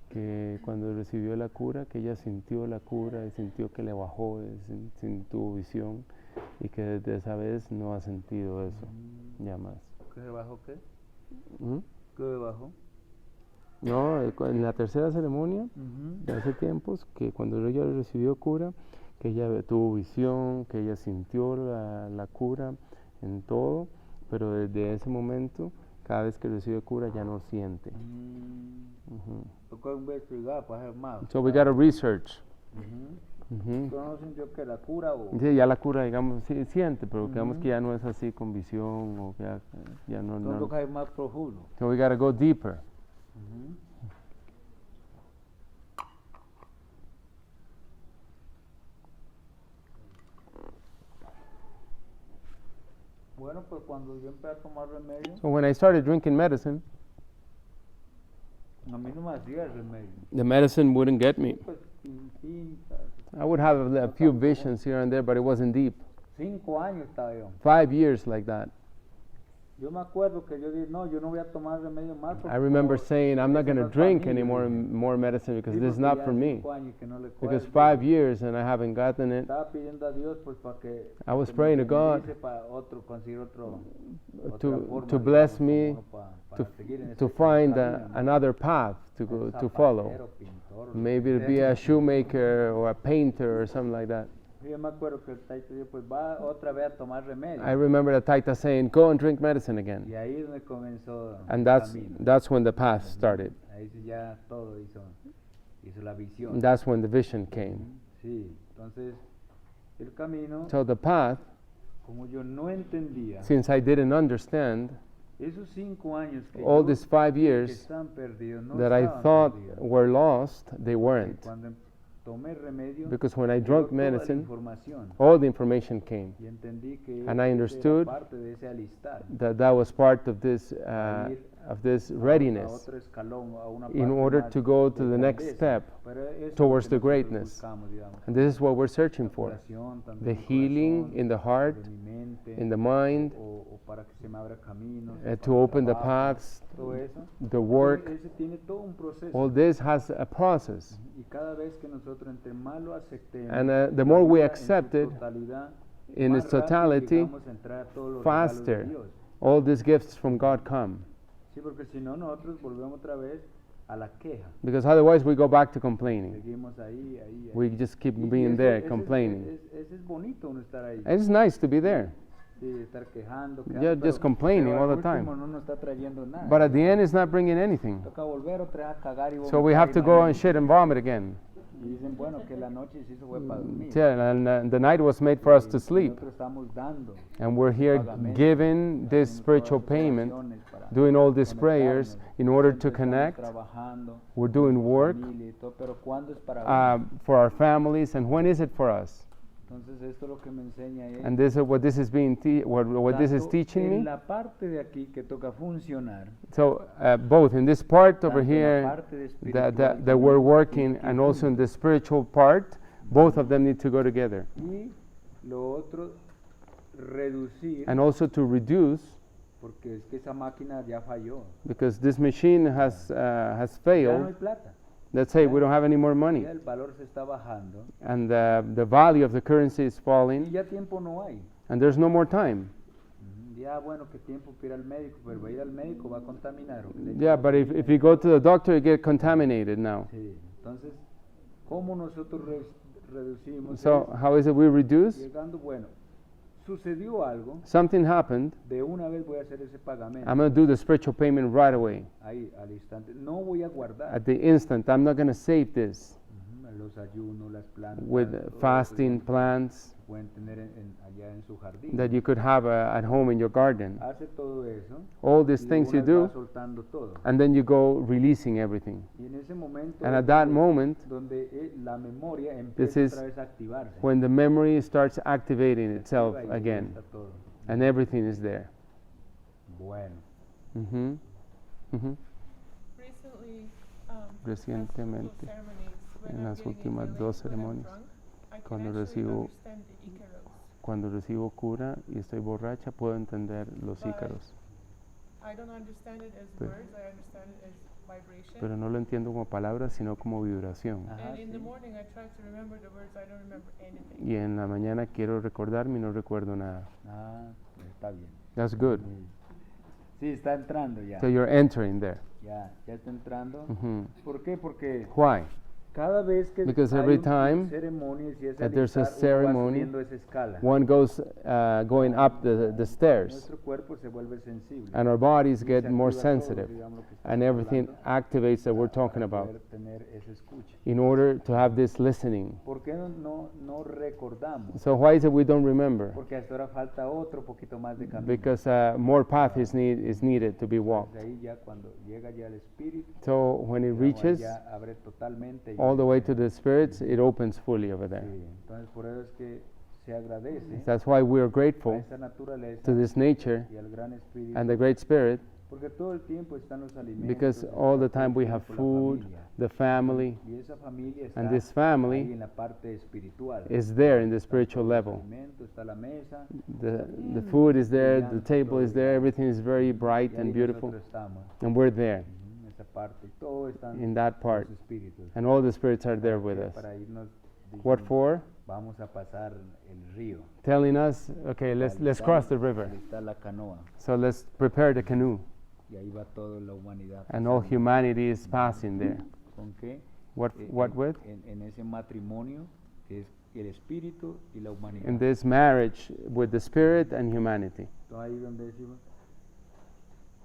que cuando recibió la cura, que ella sintió la cura y sintió que le bajó, tuvo visión y que desde esa vez no ha sentido eso, ya más. ¿Qué bajó qué? ¿Mm? ¿Qué bajó? No, en la tercera ceremonia de hace tiempos, que cuando ella recibió cura, que ella tuvo visión, que ella sintió la cura en todo, pero desde ese momento, cada vez que recibe cura ya no siente. Ujú. Tocó investigar para hacer más. So we gotta research. Ujú. Ujú. ¿Usted no sintió que la cura o...? Sí, ya la cura, digamos, sí, siente, pero digamos Ujú. que ya no es así con visión o que ya no. Entonces toca ir más profundo. So we gotta go deeper. Ujú. Bueno, pues cuando yo empecé a tomar remedio, So when I started drinking medicine, a mí no me hacía el remedio. the medicine wouldn't get me. Pues pintas. I would have a few visions here and there, but it wasn't deep. 5 años estaba yo. 5 years like that. Yo me acuerdo que yo dije, no, yo no voy a tomar remedio más. porque I remember como saying, I'm not ese going no to es para drink mí", any yo dije. more medicine because Sí, this is porque not ya for me. 5 años que no le Because cuelgo. 5 years and I haven't gotten it. Estaba pidiendo a Dios pues para que I was que me praying to God bendice para conseguir otra to forma, bless digamos, me como para seguir en to ese find camino, ¿no? another path to Un to follow. zapatero, pintor, Maybe to be a shoemaker or a painter or something like that. Sí, yo me acuerdo que el Taita dijo, pues va otra vez a tomar remedio. I remember the Taita saying, go and drink medicine again. Y ahí es donde comenzó And el that's camino. that's when the path started. Ahí sí ya todo hizo. hizo la visión. And that's when the vision came. Sí, entonces el camino, So the path, como yo no entendía, since I didn't understand, esos 5 años que all yo these 5 que years están perdidos, no that I estaban thought perdidos. were lost, they weren't. Cuando tomé remedio, Because when I llegó drank toda la medicine, información all the information came. y entendí que And I ese understood era parte de ese alistar. That that was part of this A readiness otro escalón, a una in parte order más to go de to the next grandeza. step Pero eso es lo towards que the nosotros greatness. buscamos, digamos. And this is what we're searching La for. curación, tanto The en mi healing corazón, in the heart, de mi mente, in the mind, o para que se me abra caminos, to para el open the trabajo, paths, todo eso. the work. Ese tiene todo un proceso. All this has a process. Y cada vez que nosotros entre más lo aceptemos, And the more we en su accept it, totalidad, in más its rápido totality, llegamos a entrar a todos los regalos de faster Dios. all these gifts from God come. Sí, porque si no nosotros volvemos otra vez a la queja. Because otherwise we go back to complaining. Seguimos ahí. We just keep Y being eso- there, ese complaining. Ese es bonito uno estar ahí. And it's nice to be there. Sí, estar quejando, Yeah, just complaining pero all al the time. último no nos está trayendo nada. But at the end, it's not bringing anything. Toca volver otra vez a cagar y So we vomitar have y to no go hay- and shit and vomit again. Y dicen, bueno, que la noche se hizo fue para dormir. Yeah, and the night was made for us to Y sleep. nosotros estamos dando, And we're here pagamento, giving this hacemos spiritual todas estas payment, oraciones para doing all these prayers conectarnos. in order to Siempre estamos connect. trabajando, We're doing con work familia y todo, pero ¿cuándo es para uno? for our families. And when is it for us? Entonces esto lo que me enseña es And this is what this is being what this is tanto teaching en me. la parte de aquí que toca funcionar, So both in this part over tanto en la here parte de that espiritual we're también, working, y and also in juntos. the spiritual part, both of them need to go together. Y lo otro, reducir, And also to reduce, porque es que esa máquina ya falló. because this machine has Ya no hay failed. plata. Let's say we don't have any more money, Ya el valor se está bajando. and the value of the currency is Y falling, ya tiempo no hay. and there's no more time. Ya bueno, que tiempo para ir al médico, pero va a ir al médico, va a contaminar. ¿o qué le Yeah, echan but if comida? you go to the doctor, you get contaminated now. Sí, entonces, ¿cómo nosotros reducimos So eso? how is it we reduce? Llegando, bueno, sucedió algo, Something happened. de una vez voy a hacer ese pagamento. I'm going to do the spiritual payment right away. Ahí, al instante. No voy a guardar. At the instant, I'm not going to save this Los ayunos, las plantas. with todo eso fasting ya plants pueden tener allá en su jardín. that you could have at home in your garden. Hace todo eso. All these y things una you vez va do, soltando todo. and then you go releasing everything. Y en ese momento And es at that donde- moment, donde la memoria this empieza is otra vez a activarse. when the memory starts activating Se itself activa y ahí again, está todo. and everything is there. Bueno, hmm hmm Recently, Recientemente, en las últimas 2 ceremonias, cuando recibo cura y estoy borracha, puedo entender los ícaros, I don't understand it as Pero- words, I understand it as vibration. pero no lo entiendo como palabras, sino como vibración. Ajá, And in the sí. morning I try to remember the words, I don't remember anything. Y en la mañana quiero recordarme y no recuerdo nada. Ah, está bien. That's good. Sí, está entrando ya. So you're entering there. Ya está entrando. Mhm. ¿Por qué? Porque Why? cada vez que Because hay every un time ceremonia, si es that there's a alistar, uno va ceremony, subiendo esa escala. One goes going up the stairs, Nuestro cuerpo se vuelve sensible. and our bodies Y get se more activa todo, sensitive, digamos, lo que and estamos everything hablando, activates that we're talking para about poder tener esa escucha. in order to have this listening. ¿Por qué no recordamos? So why is it we don't remember? Porque hasta ahora falta otro poquito más de camino. Because more path is needed to be walked. Entonces ahí ya cuando llega ya el espíritu, So when it ya reaches ya abre totalmente. ya. all the way to the spirits, it opens fully over there. Sí, entonces por eso es que se agradece That's why we are a grateful esa naturaleza to this nature y al gran espíritu, and the Great Spirit, porque todo el tiempo están los alimentos, because está all the todo time el we have tiempo la food, familia. the family, Y esa familia está and this ahí family en la parte espiritual. is there in the spiritual Está todo el level. alimento, está la mesa, The food is there, the table is there, everything is very bright y and ahí beautiful, nosotros estamos, and we're there esa parte, y todo están in that part, los espíritus. and all the spirits are there with Que us. para irnos What diciendo, for? vamos a pasar el río. Telling us, okay, let's cross the river. Ahí está la canoa, So let's prepare the canoe, y ahí va toda la humanidad. and all pasando. humanity is passing there. ¿Con qué? What with? En ese matrimonio que es el espíritu y la humanidad. In this marriage with the spirit and humanity. Entonces ahí donde decimos,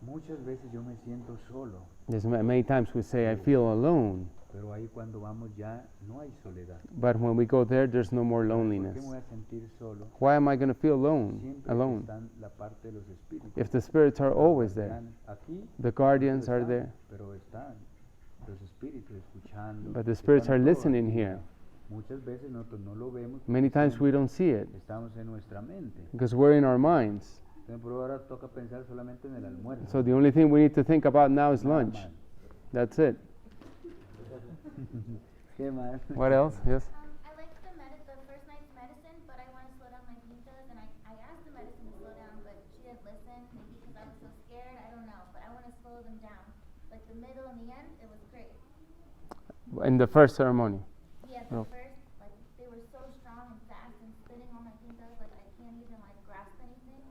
muchas veces yo me siento solo. There's many times we say, I feel alone. Pero ahí cuando vamos ya no hay soledad. But when we go there, there's no more ¿Por qué loneliness. me voy a sentir solo? Why am I going to feel Siempre alone? están la parte de los espíritus. If the spirits are always there, Están aquí, the guardians pero are están, there, pero están los espíritus escuchando. but the spirits están are todos listening aquí. here. Muchas veces nosotros no lo vemos. Many porque times we don't see it estamos en nuestra mente. because we're in our minds. Pero ahora toca pensar solamente en el almuerzo. So the only thing we need to think about now is Nada lunch. más. That's it. ¿Qué más? What else? Yes? I liked the first night's medicine, but I want to slow down my pintas, and I asked the medicine to slow down, but she didn't listen, maybe because I was so scared, I don't know, but I want to slow them down. Like the middle and the end, it was great. In the first ceremony. Yeah, No. first, like they were so strong and fast and spinning on my pintas, like I can't even like grasp anything,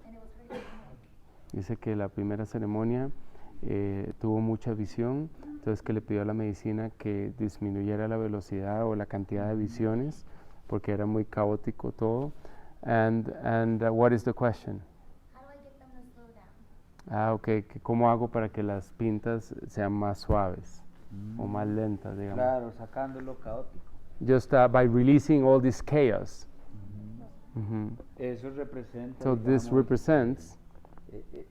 and it was hurting my head. Dice que la primera ceremonia tuvo mucha visión, entonces que le pidió a la medicina que disminuyera la velocidad o la cantidad de visiones, porque era muy caótico todo. And what is the question? How do I get them to slow down? Okay, ¿cómo hago para que las pintas sean más suaves o más lentas, digamos? Claro, sacando lo caótico. Just by releasing all this chaos. Eso representa. So this digamos, represents,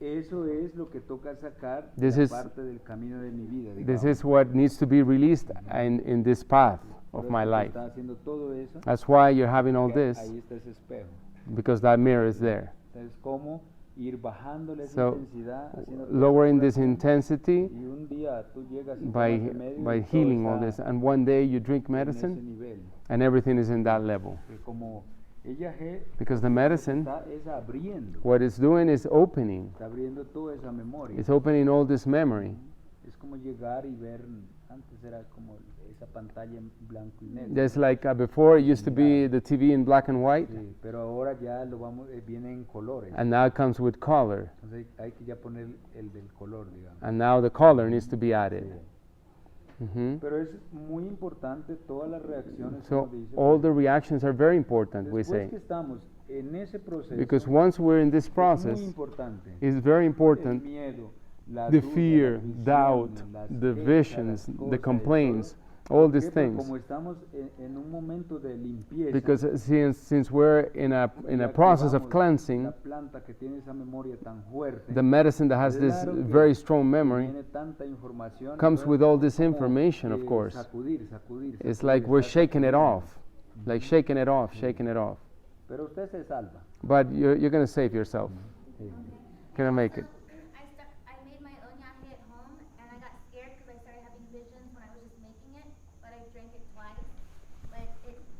eso es lo que toca sacar This de is- parte del camino de mi vida. this digamos. is what needs to be released in this path Por of eso my que life. Está haciendo todo eso. That's why you're having all porque this, Ahí está ese espejo. because that mirror is there. Entonces, cómo ir bajándole esa So, intensidad, haciendo lowering todo this eso, intensity y un día tú llegas y by tomas remedio by y todo healing all está this, and one day you drink en ese medicine nivel. and everything is in that level, Que como ella because the lo que medicine, está es abriendo, what it's doing is opening. está abriendo toda esa memoria. It's opening all this memory. Es como llegar y ver, antes era como esa pantalla en blanco y negro. Just like before, it used to be the TV in black and white, Sí, pero ahora ya lo vamos, viene en colores. and now it comes with color, Entonces hay que ya poner el del color, digamos. and now the color needs to be added. Sí. Mhm. Pero es muy importante todas las reacciones, So como dice, all the porque reactions are very important, we después say, que estamos en ese proceso, because once we're in this es process, muy importante. it's very El important. miedo, la The duda, fear, las visiones, doubt, las the quejas, visions, las the cosas y complaints, todo. all ¿Por these qué? Porque things. como estamos en un momento de limpieza, Because since we're in a y process of activamos cleansing, la planta que tiene esa memoria tan fuerte, the medicine that has this claro que very strong memory tiene tanta información, comes entonces with all es this como, information, of course. sacudir, It's like we're estar shaking it sacudiendo. off, like shaking it off, shaking it off. Pero usted se salva. But you're going to save yourself. Sí. Gonna make it. I made my own yahe at home, and I got scared because I started having visions when I was just making it, but I drank it twice. But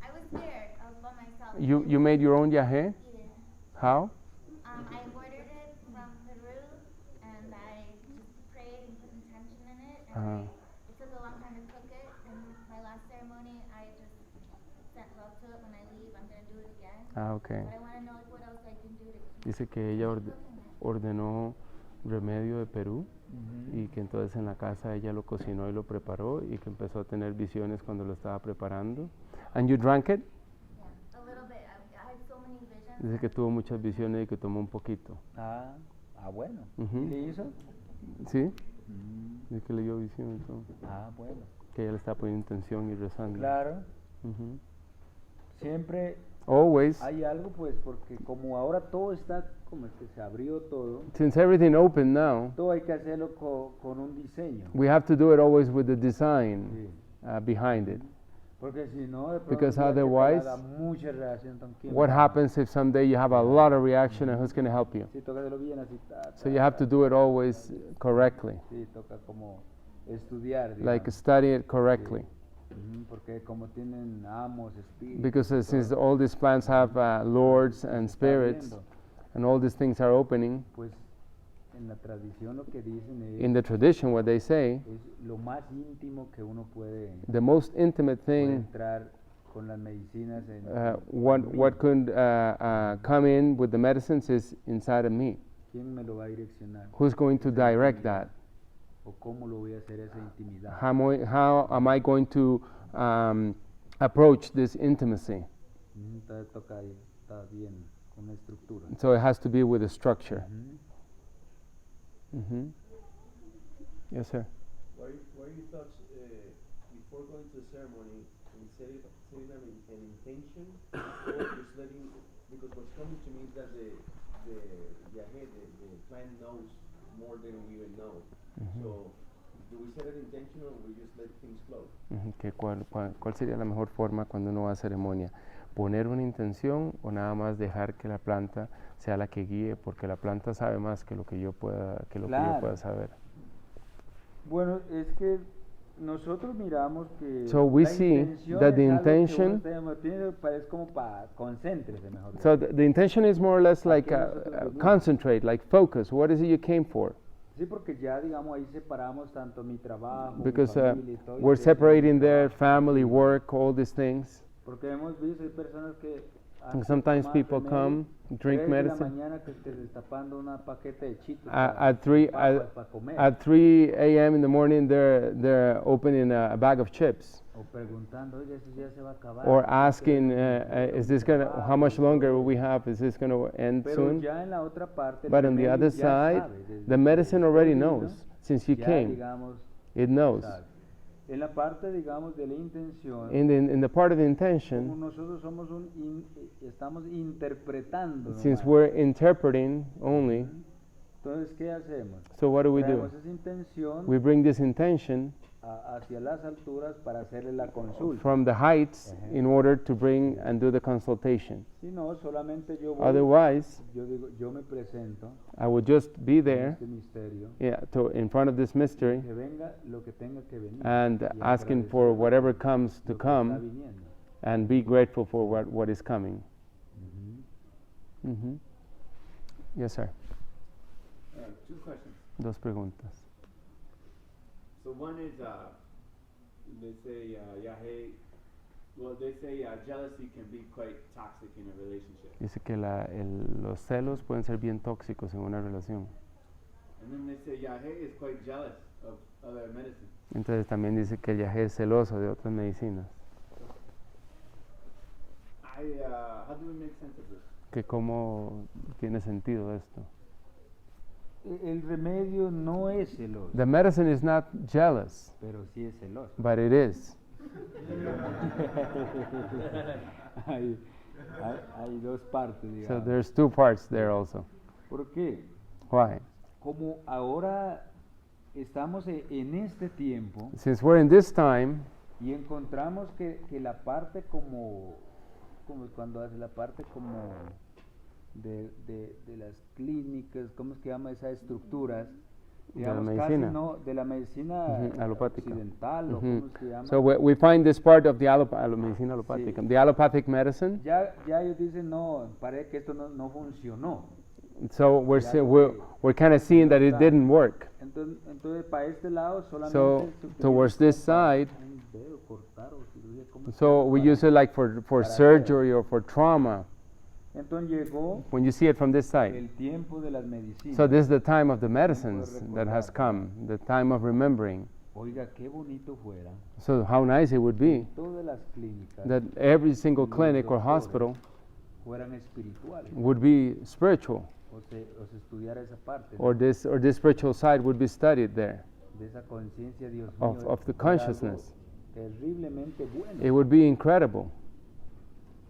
I was scared. I was by myself. You made your own yahe? Yeah. How? I ordered it from Peru, and I just prayed and put intention in it, and it took a long time to cook it. And my last ceremony, I just sent love to it. When I leave, I'm gonna do it again. Okay. But I want to know like, what else I can do to keep Dice que ella cooking it. ordenó remedio de Perú y que entonces en la casa ella lo cocinó y lo preparó y que empezó a tener visiones cuando lo estaba preparando. And you drank it? Yeah, a little bit. I had so many visions. Dice que tuvo muchas visiones y que tomó un poquito. Bueno. Ujú. ¿Y le hizo? ¿Sí? Dice que le dio visión y todo. Bueno. Que ella le estaba poniendo intención y rezando. Claro. Ujú. Siempre Always, hay algo, pues, porque como ahora todo está, como es que se abrió todo, since everything opened now, todo hay que hacerlo con un diseño. we have to do it always with the design Sí. behind it. Porque si no, de pronto Because ya que otherwise, da mucha reacción, ¿con quién What va? happens if someday you have a lot of reaction and who's going to help you? Sí, toca hacerlo bien así. So you have to do it always correctly, Sí, toca como estudiar, like digamos. study it correctly. Porque como tienen amos, espíritus, Because since todo, all these plants have lords and está spirits, abriendo, and all these things are opening, pues en la tradición lo que dicen in the tradition, what they say, es lo más íntimo que uno puede, the most intimate puede thing, entrar con las medicinas en what could come in with the medicines is inside of me. ¿Quién me lo va a direccionar? Who's going to Esa direct intimidad. that? ¿O cómo lo voy a hacer esa intimidad? How am I going to approach this intimacy? Entonces toca ahí, está bien, con una estructura. So it has to be with a structure. Ujú. Yes, sir. What are your thoughts before going to the ceremony, we setting an intention, or just letting, because what's coming to me is that the plant knows more than we even know. So, do we set an intention or we just let things flow? ¿Cuál sería la mejor forma cuando uno va a ceremonia? ¿Poner una intención o nada más dejar que la planta sea la que guíe? Porque la planta sabe más que lo que yo pueda, que yo pueda saber. Bueno, es que nosotros miramos que So we la see intención that the es algo que uno intention, tiene, parece como para concéntrese mejor. so the intention is more or less like Aquí nosotros venimos. concentrate, like focus. What is it you came for? Sí, porque ya digamos ahí separamos tanto mi trabajo, Because mi familia y todo. y we're ustedes tienen separating mi their trabajo, family, y- work, all these things. Porque hemos visto, hay personas que And sometimes people come, drink 3 medicine. de la mañana que esté destapando una paquete de chitos At 3 para comer. at 3 a.m. in the morning, they're opening a bag of chips, O preguntando, oye, eso ya se va a acabar. or ¿no? asking, Pero is this gonna? How much longer will we have? Is this gonna end Pero soon? ya en la otra parte, el But on the remedio other ya side, sabe, desde the medicine que already vino, knows. Since you ya, came, digamos, it knows. sabe. En la parte, digamos, de la intención, In the part of the como intention, nosotros somos estamos interpretando. since nomás. we're interpreting only, Entonces, ¿qué hacemos? so what do? Traemos esa intención We bring this intention hacia las alturas para hacerle la consulta. from the heights Ajá. in order to bring and do the consultation. Si no, solamente yo voy, Otherwise, yo digo, yo me presento I would just be en there, este misterio, in front of this mystery, que venga lo que tenga que venir, and y asking agradecer for whatever comes to lo que está come, viniendo. and be grateful for what is coming. Ujú. Mhm. Yes, sir. Two questions. Dos preguntas. So one is, they say, they say jealousy can be quite toxic in a relationship. Dice que los celos pueden ser bien tóxicos en una relación. And then they say Yahweh is quite jealous of other medicine. Entonces también dice que el yajé es celoso de otras medicinas. How do we make sense of this? Que cómo tiene sentido esto. El remedio no es celoso, The medicine is not jealous, pero sí es celoso. but it is. hay dos partes, So digamos. there's two parts there also. ¿Por qué? Why? Como ahora estamos en este tiempo Since we're in this time, y encontramos que la parte como cuando hace la parte como de las clínicas, ¿cómo es que llama esas estructuras? De la Digamos, medicina. casi no, de la medicina alopática. occidental, o Mhm. cómo se llama. So we find this part of the medicina alopática, Sí. the allopathic medicine. Ya ellos dicen, no, parece que esto no funcionó. So Ya we're kind of seeing that it está. didn't work. Entonces para este lado solamente So se utiliza towards this para side, un dedo, cortar o cirugía, ¿cómo se so llama? we use it like for para surgery or for trauma. Entonces llegó When you see it from this side. el tiempo de las medicinas. So this is the time of the medicines Tiempo de that has recordar. come, the time of remembering. Oiga, qué bonito fuera So how nice it would be todas las clínicas that every single los clinic or doctores hospital fueran espirituales would be spiritual, o se estudiara esa parte, or ¿no? this spiritual side would be studied there, de esa conciencia, Dios of mío, the fuera algo consciousness. terriblemente bueno. It would be incredible.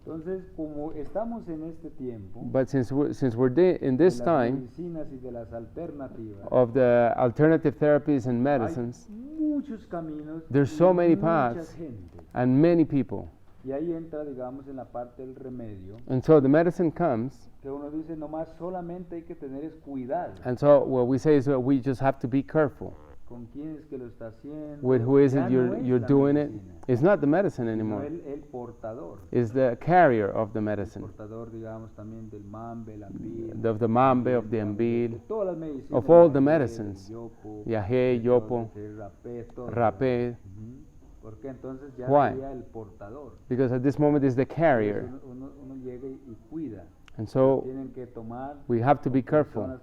Entonces, como estamos en este tiempo But since we're in de this las time medicinas y de las alternativas, of the alternative therapies and hay medicines, muchos caminos, there's y so many mucha paths. gente. and many people, Y ahí entra, digamos, en la parte del remedio, and so the medicine comes, que uno dice, nomás solamente hay que tener es cuidado and so what we say is that we just have to be careful con quién es que lo está haciendo. with who is Ya it no es you're la doing it. medicina, It's not the medicine sino anymore. el portador. It's the carrier of the El medicine, portador, digamos, también del mambe, el ambil, of the mambe, of the de ambil, todas las medicinas, of all el the yagé, medicines, el yopo, yagé, de todo yopo, lo que es rapé, todo. rapé, Ujú. Porque entonces ya Why? sería el portador. because at this moment is the carrier. Entonces uno llega y cuida. And so Tienen que tomar we have to be con careful. personas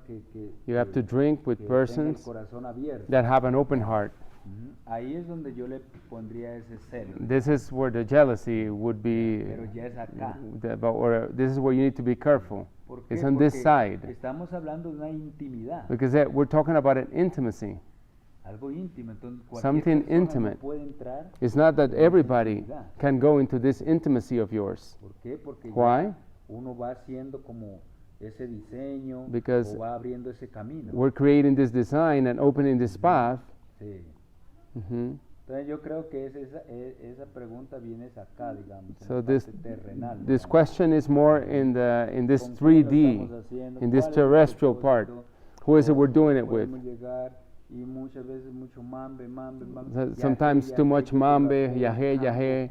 You have to drink with que tengan el persons corazón abierto. that have an open heart. Ujú. Ahí es donde yo le pondría ese celo. This is where the jealousy would be, Pero ya es acá. this is where you need to be careful. ¿Por qué? It's on this Porque side. estamos hablando de una intimidad. Because we're talking about an intimacy. Algo íntimo, entonces cualquier Something persona no intimate. puede entrar. It's not that en esa everybody intimidad. can go into this intimacy of yours. ¿Por qué? Porque Why? ya uno va haciendo como ese diseño Because o va abriendo ese camino. We're creating this design and opening this path. Sí. Mhm. Entonces yo creo que esa pregunta viene acá, digamos, en So la this parte terrenal. this digamos. question is more in this ¿Con quién lo 3D, estamos haciendo? in this ¿Cuál es el terrestrial part. propósito? Who is it ¿Cómo we're doing it with? podemos llegar? Y muchas veces mucho mambe. Sometimes too much mambe, yahé, yahé,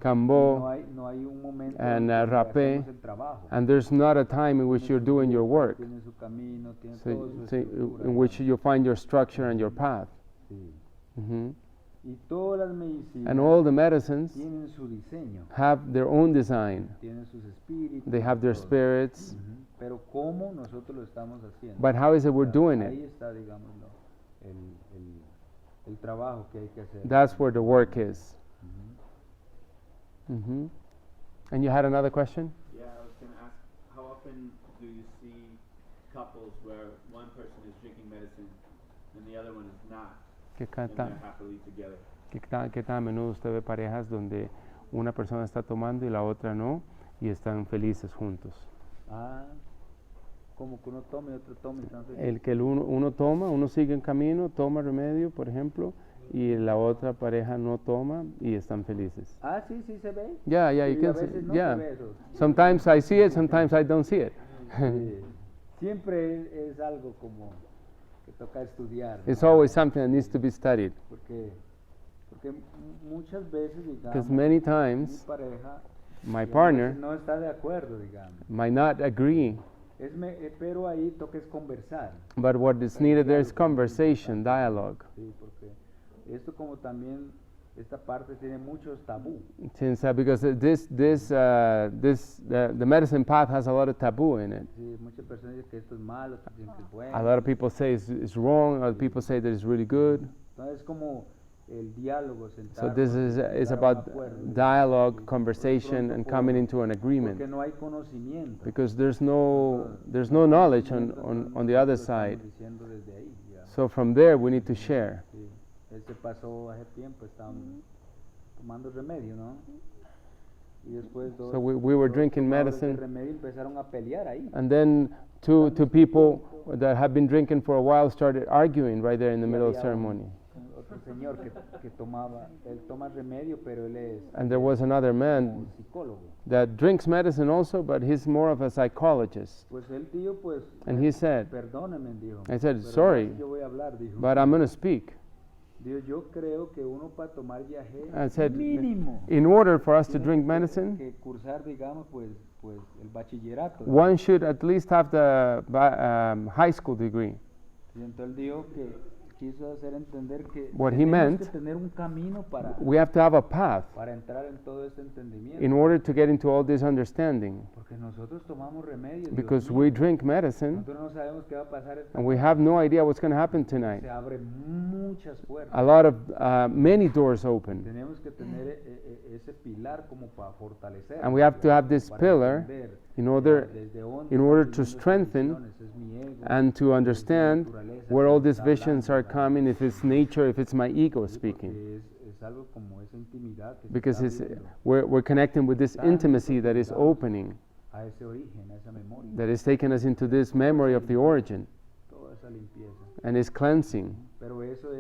cambo, No hay un momento and donde rapé, hacemos el trabajo. and there's not a time in which Tiene you're su doing your tiempo, work, tiene su camino, tiene so, todo su so estructura, in which digamos. you find your structure and your path. Sí. Mhm. Y todas las medicinas And all the medicines tienen su diseño, have their own design. tienen sus espíritus. They have their todo. spirits. Ujú. Pero cómo nosotros lo estamos haciendo. But how is it we're doing Ahí it? está, digámoslo, el trabajo que hay que hacer. That's where the work is. Ujú. Mhm. And you had another question? Yeah, I was going to ask, how often do you see couples where one person is drinking medicine and the other one is not, ¿Qué and tan, they're happily together? qué tan a menudo usted ve parejas donde una persona está tomando y la otra no y están felices juntos? Ah, como que uno toma y otro toma y están felices. El que uno toma, uno sigue en camino, toma remedio, por ejemplo, y la otra pareja no toma y están felices. Ah, sí, sí se ve. Yeah, yeah, you Y a can see. veces no Yeah. se ve eso. Sometimes I see it, sometimes I don't see it. Sí. Siempre es algo como que toca estudiar. ¿no? It's always something that needs to be studied. Porque muchas veces, Because digamos, many mi times pareja my digamos, partner no está de acuerdo, digamos. might not agree, Pero ahí toca es conversar. but what is needed there is conversation, dialogue. Sí, porque esto como también, esta parte tiene muchos tabú. Since because the medicine path has a lot of taboo in it. Sí, muchas personas dicen que esto es malo, otros dicen que es bueno. A lot of people say it's wrong, other people say that it's really good. Entonces es como el diálogo, So sentarnos this y is llegar a un about acuerdo. dialogue, Sí, conversation, pronto and por- coming into an agreement. Porque no hay conocimiento. Because there's no knowledge on the other Nosotros side. estamos diciendo desde ahí, ya. So from there we need to share. Sí. Él se pasó hace tiempo, estaban tomando remedio, ¿no? Y después So we were dos drinking tomadores de medicine, remedio empezaron a pelear ahí. and then two people that had been drinking for a while started arguing right there in the Y middle of había ceremony. Otro señor que tomaba, él toma remedio, pero él es And there was another como man psicólogo. that drinks medicine also, but he's more of a psychologist. Pues el tío, pues, And he said, perdóneme, dijo. I said, pero sorry, yo voy a hablar, dijo. but I'm going to speak. Dijo, yo creo que uno para tomar viaje I said, mínimo in order for us to tiene drink que- medicine, que cursar, digamos, pues el bachillerato. one should at least have the high school degree. Y entonces él dijo que quiso hacer entender que What he tenemos meant, que tener un camino We have to have a path para entrar en todo este entendimiento. in order to get into all this understanding. Porque nosotros tomamos remedios. Dios Because mío. we drink medicine Nosotros no sabemos qué va a pasar esta and we noche. have no idea what's going to happen tonight. Se abren muchas puertas. A lot of, many doors open. Tenemos que tener ese pilar como para fortalecer. And we have to have this para pillar entender in order, desde dónde in están order to viniendo estas strengthen visiones. Es mi ego, and to es mi understand naturaleza where que all me these está visions hablando, are ¿verdad? coming, if it's nature, if it's my ego Sí, speaking. porque es algo como esa intimidad que se Because está it's, abriendo we're connecting with this Tan intimacy that is profundados opening, a ese origen, a esa memoria, that is taking us into this memory of the origin toda esa limpieza. and is cleansing. Pero eso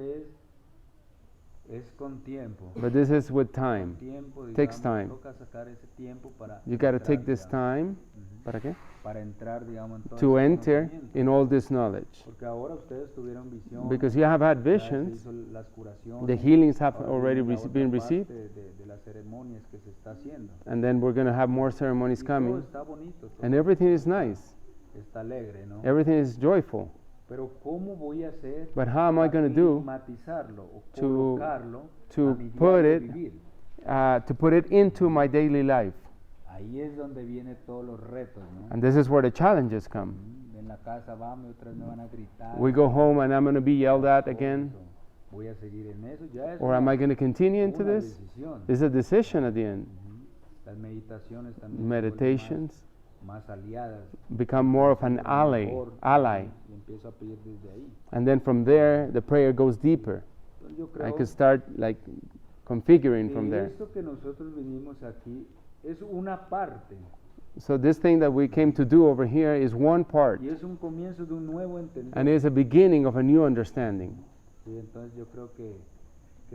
es con tiempo. But this is with Con time. tiempo, Takes digamos, time. toca sacar ese tiempo para You got to entrar, take this digamos, time. ujú, ¿Para qué? para entrar, digamos, en todo To ese enter conocimiento. in all this knowledge. Porque ahora ustedes tuvieron visión, Because you have had ya se visions, hizo las curaciones, the healings have ahora already viene la otra been parte received, de las ceremonias que se está haciendo. and then we're going to have more Y ceremonies todo coming, está bonito, todo and everything is nice, está alegre, ¿no? everything is joyful. Pero ¿cómo voy a hacer But how am I para going to do climatizarlo o to- colocarlo to a mi put diario it- vivir? to put it into my daily life? Ahí es donde vienen todos los retos, ¿no? And this is where the challenges come. En la casa vamos y otras me van a gritar. We go home and I'm going to be yelled at todo again, eso. Voy a seguir en eso, ya es or am una- I going to continue into una this? decisión. It's a decision at the end. Ujú. Las meditaciones también. se vuelven más- Meditations, más aliadas. become more of an ally. Y empiezo a pedir desde ahí. And then from there, the prayer goes deeper. Entonces yo I creo could start like configuring from que there. esto que nosotros vinimos aquí es una parte. So this thing that we came to do over here is one part, Y es un comienzo de un nuevo entendimiento. and is a beginning of a new understanding. Sí, entonces yo creo que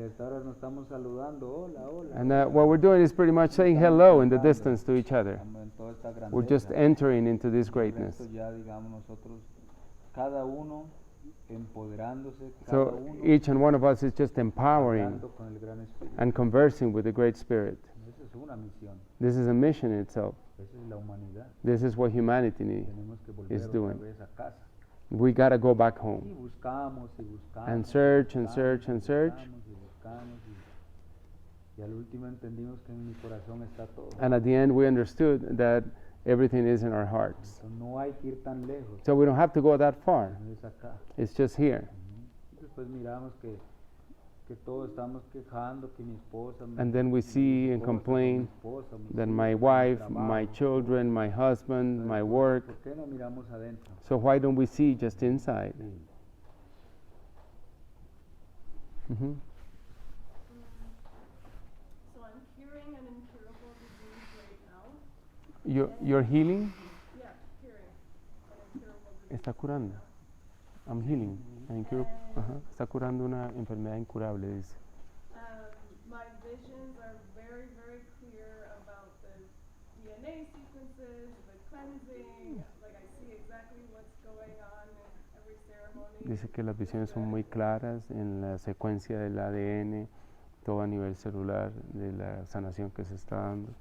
hasta ahora nos estamos saludando, hola, hola. And what we're doing is pretty much saying hello in the distance to each other. Estamos en toda esta We're just grandeza. entering into this El greatness. resto ya digamos nosotros, cada uno empoderándose, cada So uno each and one of us is just empowering hablando con el gran Espíritu. and conversing with the Great Spirit. Esa es una misión, This is a mission in itself. esa es la humanidad. This is what humanity Tenemos que volver is otra doing. vez a casa. We got to go back Y home. buscamos y buscamos. And y search and buscamos, search y and search. buscamos y buscamos y al último entendimos que en mi corazón está todo. And at the end, we understood that everything is in our hearts. Entonces, no hay que ir tan lejos. So we don't have to go that far. No es acá. It's just here. Después miramos que todos estamos quejando, que mi esposa, And then we see and complain that my wife, my children, my husband, my work. ¿Por qué no miramos adentro? So why don't we see just inside? Sí. Mhm. So I'm curing an incurable disease right now. You're healing? Yeah, curing an incurable disease. Está curando. I'm healing. Ajá. Está curando una enfermedad incurable, dice. My visions are very, very clear about the DNA sequences, the cleansing. Like I see exactly what's going on in every ceremony. Dice que las visiones son muy claras en la secuencia del ADN, todo a nivel celular, de la sanación que se está dando.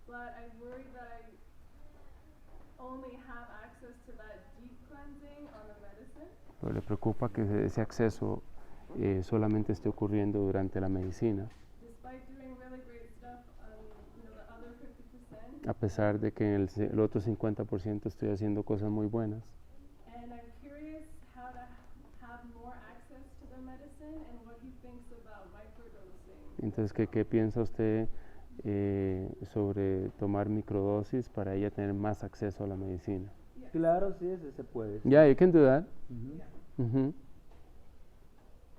But I worry that I only have access to that deep cleansing on the medicine. Pero le preocupa que ese acceso solamente esté ocurriendo durante la medicina, Despite doing really great stuff on, the other 50%. a pesar de que en el otro 50% estoy haciendo cosas muy buenas. And I'm curious how to have more access to the medicine and what he thinks about microdosing. Entonces, ¿qué piensa usted sobre tomar microdosis para ella tener más acceso a la medicina? Claro, sí, ese se puede. Yeah, you can do that. Ujú. Mhm.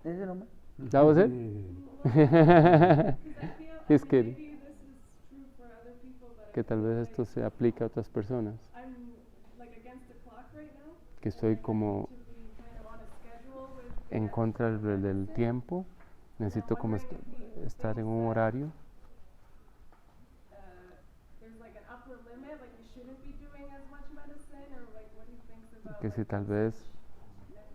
Ese nomás. That was it? Because I feel He's like kidding. maybe this is true for other people, but I Que tal feel vez like esto se aplica a otras personas. I'm like against the clock right now. Que estoy como To be kind of on a schedule with en contra del tiempo. Necesito como estar en un horario. there's like an upper limit, like you shouldn't be doing as much medicine, or like what he thinks about Que like, si tal vez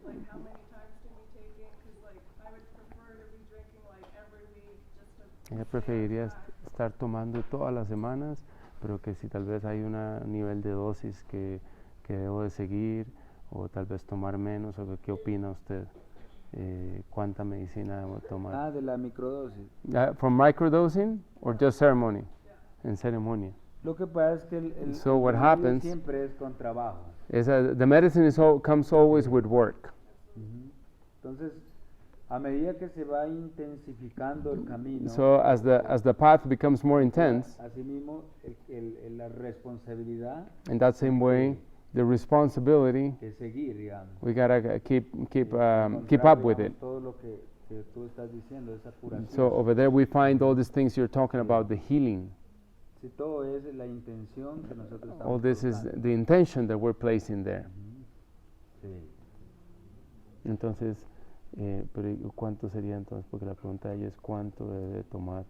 like how many times to be taking, because like I would prefer to be drinking like every week just to ella stay on preferiría track. estar tomando todas las semanas, pero que si tal vez hay un nivel de dosis que debo de seguir, o tal vez tomar menos, o qué opina usted, cuánta medicina debo tomar. Ah, de la microdosis. From microdosing or just ceremony? En ceremonia. Lo que pasa es que So what remedio happens siempre es con trabajo. The medicine comes always with work. Ujú. Entonces, a medida que se va intensificando el camino, So as the path becomes more intense, asimismo la responsabilidad in that same way, the responsibility, que seguir, digamos. we gotta keep Encontrar, up with digamos, it. todo lo que tú estás diciendo, esa curación. So over there we find all these things you're talking about, the healing. Si todo es la intención que nosotros estamos All this is colocando. the intention that we're placing there. Ujú. Sí. Entonces, pero ¿y cuánto sería entonces? Porque la pregunta de ella es cuánto debe tomar.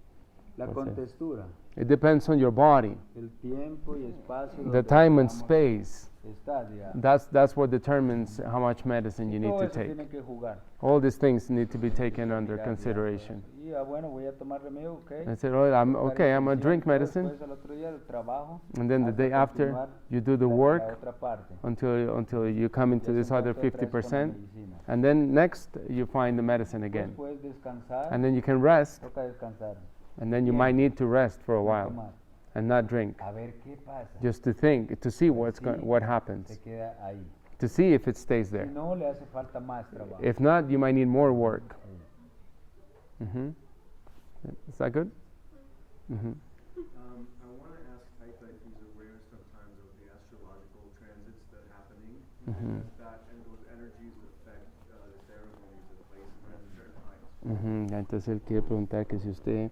La por ser. contextura, It depends on your body, el tiempo y espacio the donde time and estamos- space. está, digamos. That's what determines how much medicine you need Todo to eso take. tiene que jugar. All these things need to be taken under Mirar, consideration. Y bueno, voy a tomar remedio, ok. I said, oh, I'm okay, I'm gonna drink Después, medicine, al otro día el trabajo, and then the hasta day after, continuar you do the la work otra parte. until you come into Ya this se other encuentra otra vez con la 50%, medicina. and then next you find the medicine again. Después descansar, And then you can rest, toca descansar. and then you Bien. might need to rest for a no while tomar. and not drink, A ver qué pasa. just to think, to see what Se happens, queda ahí. to see if it stays Si there. no, le hace falta más trabajo. If not, you might need more work. Sí. Hmm. Is that good? Hmm. I want to ask Taita if he's aware sometimes of the astral and that and those energies affect the ceremonies that place at certain times. Entonces él quiere preguntar que si usted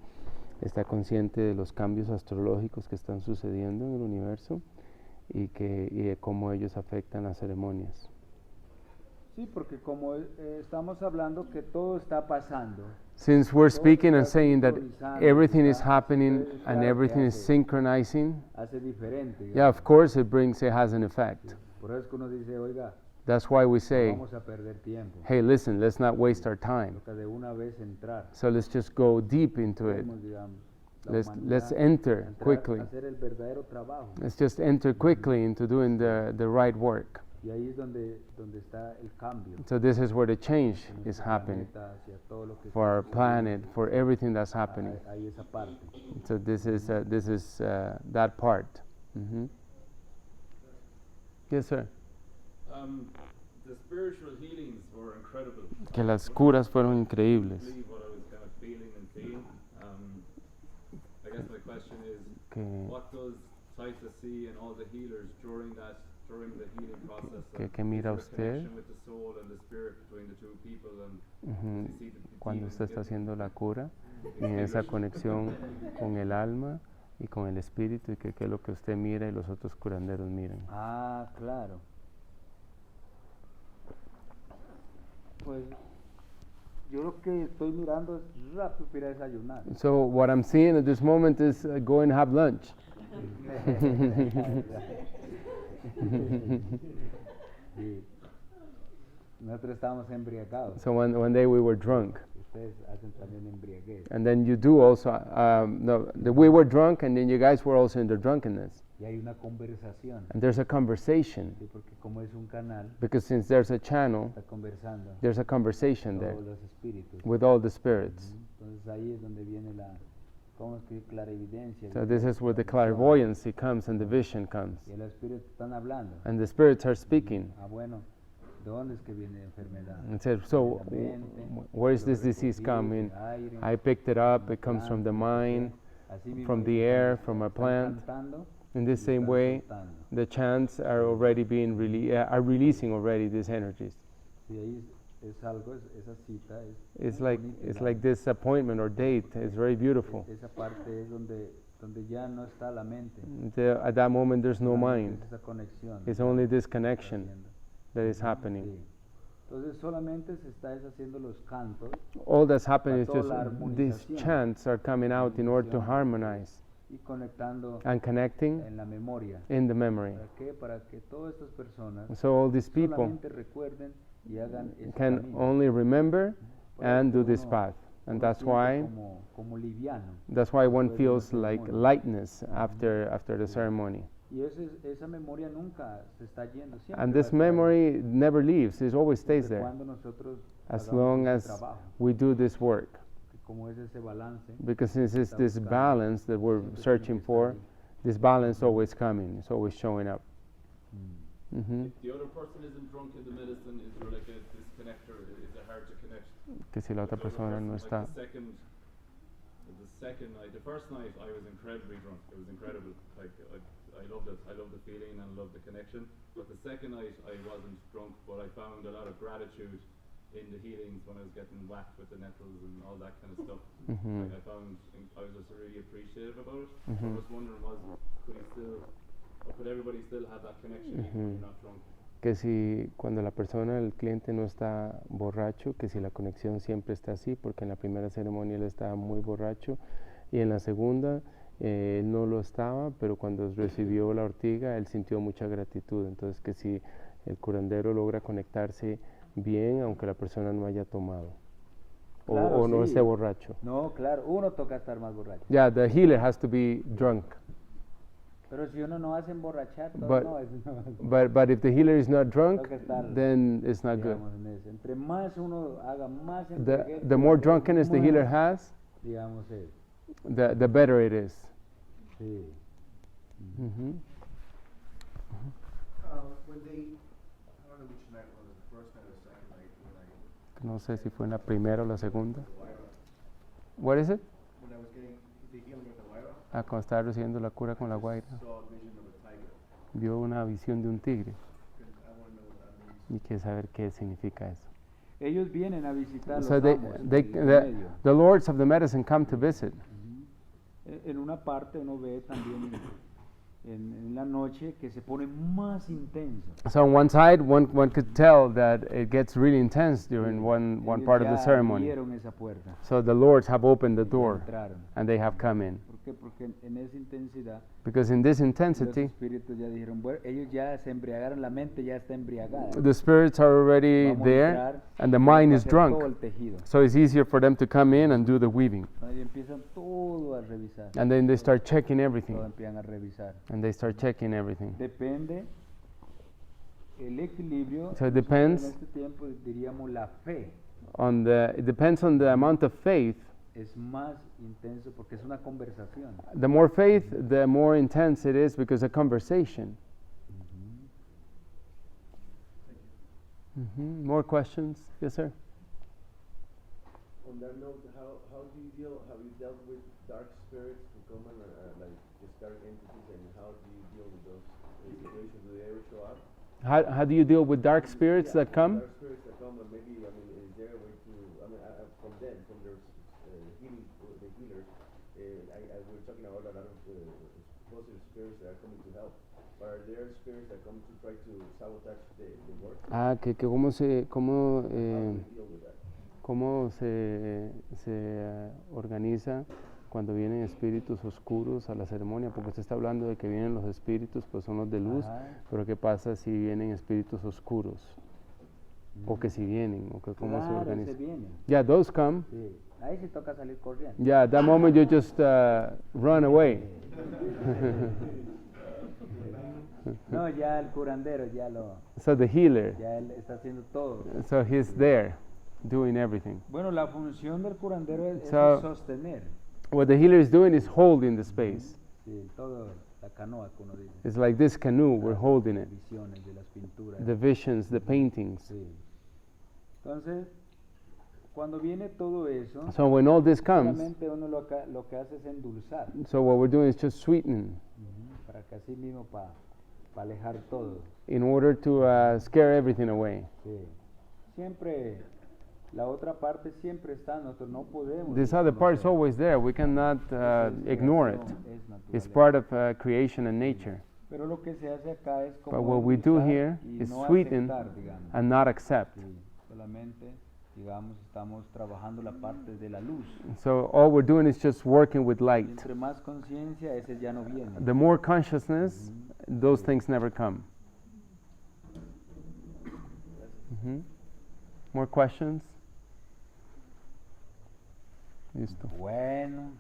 está consciente de los cambios astrológicos que están sucediendo en el universo y de cómo ellos afectan las ceremonias. Sí, porque como estamos hablando que todo está pasando. Since we're todo speaking está and saying that sincronizando, everything is está- happening entonces, and claro que everything is hace- synchronizing, hace diferente. yeah, digamos. of course it has an effect. Por eso es que uno dice, oiga, That's why we no say, vamos a perder tiempo. hey, listen, let's not waste our time. Toca de una vez entrar. So let's just go deep into it. Podemos, digamos, la Let's humanidad, enter entrar, quickly. hacer el verdadero trabajo. Let's just enter quickly into doing the right work. Y ahí es donde está el cambio. So this is where the change en is nuestro happening planeta, hacia todo lo que for our está planet, sucediendo. for everything that's happening. Hay esa parte. So this is that part. Mhm. Yes, sir. The spiritual healings were incredible. Que las curas fueron increíbles. Believe what I was kind of feeling and seeing. I guess my question is, Que, what does Taita see and all the healers during the healing process? que mira is there a usted. connection with the soul and the spirit between the two people, and Ujú, does he see the cuando demons usted está get- haciendo la cura y en esa conexión con el alma y con el espíritu y que es lo que usted mira y los otros curanderos miran. Ah, claro. Pues yo lo que estoy mirando es rápido para ir a desayunar. So what I'm seeing at this moment is go and have lunch. Sí. Nosotros estábamos embriagados. So one day we were drunk, Ustedes hacen también embriaguez. and then you do also. We were drunk, and then you guys were also in the drunkenness. Y hay una conversación. And there's a conversation Sí, porque como es un canal, because since there's a channel, está conversando there's a conversation there todos los espíritus. with all the spirits. Entonces ahí es donde viene la, ¿cómo es que clarividencia? So this is where the clairvoyancy comes and the vision comes, Y los espíritus están hablando. and the spirits are speaking. Ah, bueno, ¿de dónde es que viene la enfermedad? And said, so where is this disease coming? I picked it up. It comes from the mind, from the air, from a plant. In the same way, the chants are already being are releasing already these energies. Sí, ahí es algo, esa cita es It's muy like bonita, like this appointment or date. It's very beautiful. esa parte es donde ya no está la mente. At that moment, there's no solamente mind. es esa conexión It's que only this está connection haciendo. that is Sí. happening. Entonces solamente se está haciendo los cantos All that's happening is toda just la these armonización. chants are coming out in order to harmonize y conectando and connecting en la memoria. in the memory. ¿Para qué? Para que todas estas personas So all these people solamente recuerden y hagan ese can camino. only remember Por and eso do this uno- path. And uno that's siente why como liviano. that's why one después de la feels like ceremonia. lightness after the Sí. ceremony. Y esa memoria nunca se está yendo. Siempre And va a this estar ahí, memory never leaves. It always stays siempre there cuando nosotros as hagamos long ese as trabajo. we do this work. Que como es ese balance, Because since it's está this buscando, balance that we're siempre tiene searching que estar for, ahí. this balance always coming. It's always showing up. Mm. Mhm. If the other person isn't drunk in the medicine, is there like a disconnector? Is it hard to connect? Que si la otra with the persona other no person? está. Like the second night, the first night I was incredibly drunk. It was incredible. Like I loved it. I loved the feeling and loved the connection. But the second night I wasn't drunk, but I found a lot of gratitude in the healings when I was getting whacked with the nettles and all that kind of stuff. Mhm. Like I was just really appreciative about it. I Mhm. was wondering, could everybody still have that connection even when you're not drunk? Que si cuando la persona, el cliente no está borracho, que si la conexión siempre está así, porque en la primera ceremonia él estaba muy borracho y en la segunda él no lo estaba, pero cuando recibió la ortiga él sintió mucha gratitud. Entonces que si el curandero logra conectarse bien, aunque la persona no haya tomado Claro, o no sí. esté borracho. No, claro, uno toca estar más borracho. Yeah, the healer has to be drunk. Pero si uno no hace emborrachar, todo But- no, eso no. But if the healer is not drunk, Toca estar, then it's not good. digamos, en eso. Entre más uno haga más The embriaguez, more drunkenness the healer más, has, digamos, es. the better it is. Sí. Mhm. When they, I don't know which night was it, the first night or the second night, No sé si fue en la primera o la segunda. when What is it? I was getting the healing of the Huayra, Cuando estaba recibiendo la cura con la guaira, saw a vision of a tiger. vio una visión de un tigre. I want to know what that Y quiere saber qué significa eso. Ellos vienen a visitar So los they, amos, they, el medio. the lords of the medicine come to visit. En una parte uno ve también en la noche que se pone más intenso. So on one side, one could tell that it gets really intense during one Ellos part of the ya ceremony. abrieron esa puerta, So the lords have opened the ya door entraron. and they have come in. ¿Por qué? Porque en esa intensidad Because in this los intensity, espíritus ya dijeron, bueno, ellos ya se embriagaron, la mente ya está embriagada. the spirits are already Vamos a there entrar and the y mind vamos a is hacer drunk. todo el tejido. So it's easier for them to come in and do the weaving. Ahí empiezan todo a revisar. And then they start checking Todo everything. empiezan a revisar. And they start checking everything. Depende el equilibrio. So it nosotros depends en este tiempo diríamos la fe It depends on the amount of faith. es más intenso porque es una conversación. The more faith, the more intense it is because a conversation. More questions? Yes, sir. On that note, how do you have you dealt with dark spirits who come and like just dark entities, and how do you deal with those situations? Do they ever show up? How do you deal with dark spirits that come? Dark spirits that come, and maybe is there a way to from them, from their healing, the healers? We're talking about a lot of positive spirits that are coming to help. But are there spirits that come to try to sabotage the work? Que cómo se organiza cuando vienen espíritus oscuros a la ceremonia, porque usted está hablando de que vienen los espíritus, pues son los de luz, pero ¿qué pasa si vienen espíritus oscuros? O que si vienen, o que cómo se organiza. Yeah, those come. Sí. Ahí sí toca salir corriendo. Yeah, at that moment you just run away. No, ya el curandero ya lo. So the healer, Ya él está haciendo todo. so he's there doing everything. Bueno, la función del curandero es So- sostener. What the healer is doing is holding the space. Sí, todo la canoa que uno dice. It's like this canoe, we're holding it. Visiones de las pinturas. The visions, the paintings. Sí. Entonces, cuando viene todo eso, So when all this comes, solamente uno lo que hace es endulzar, so what we're doing is just sweeten para que así mismo para alejar todo. in order to scare everything away. Sí. Siempre, la otra parte siempre está, nosotros no podemos. This other part is desconocer. always there. We cannot Es ignore it. creación, es It's naturaleza. part of creation and nature. Pero lo que se hace acá es como But what we do endulzar here y is no sweeten aceptar, digamos. and not accept. Sí, solamente, digamos, estamos trabajando la parte de la luz. So all we're doing is just working with Y light. entre más conciencia, ese ya no viene. The more consciousness, those things never come. More questions? Listo. Bueno,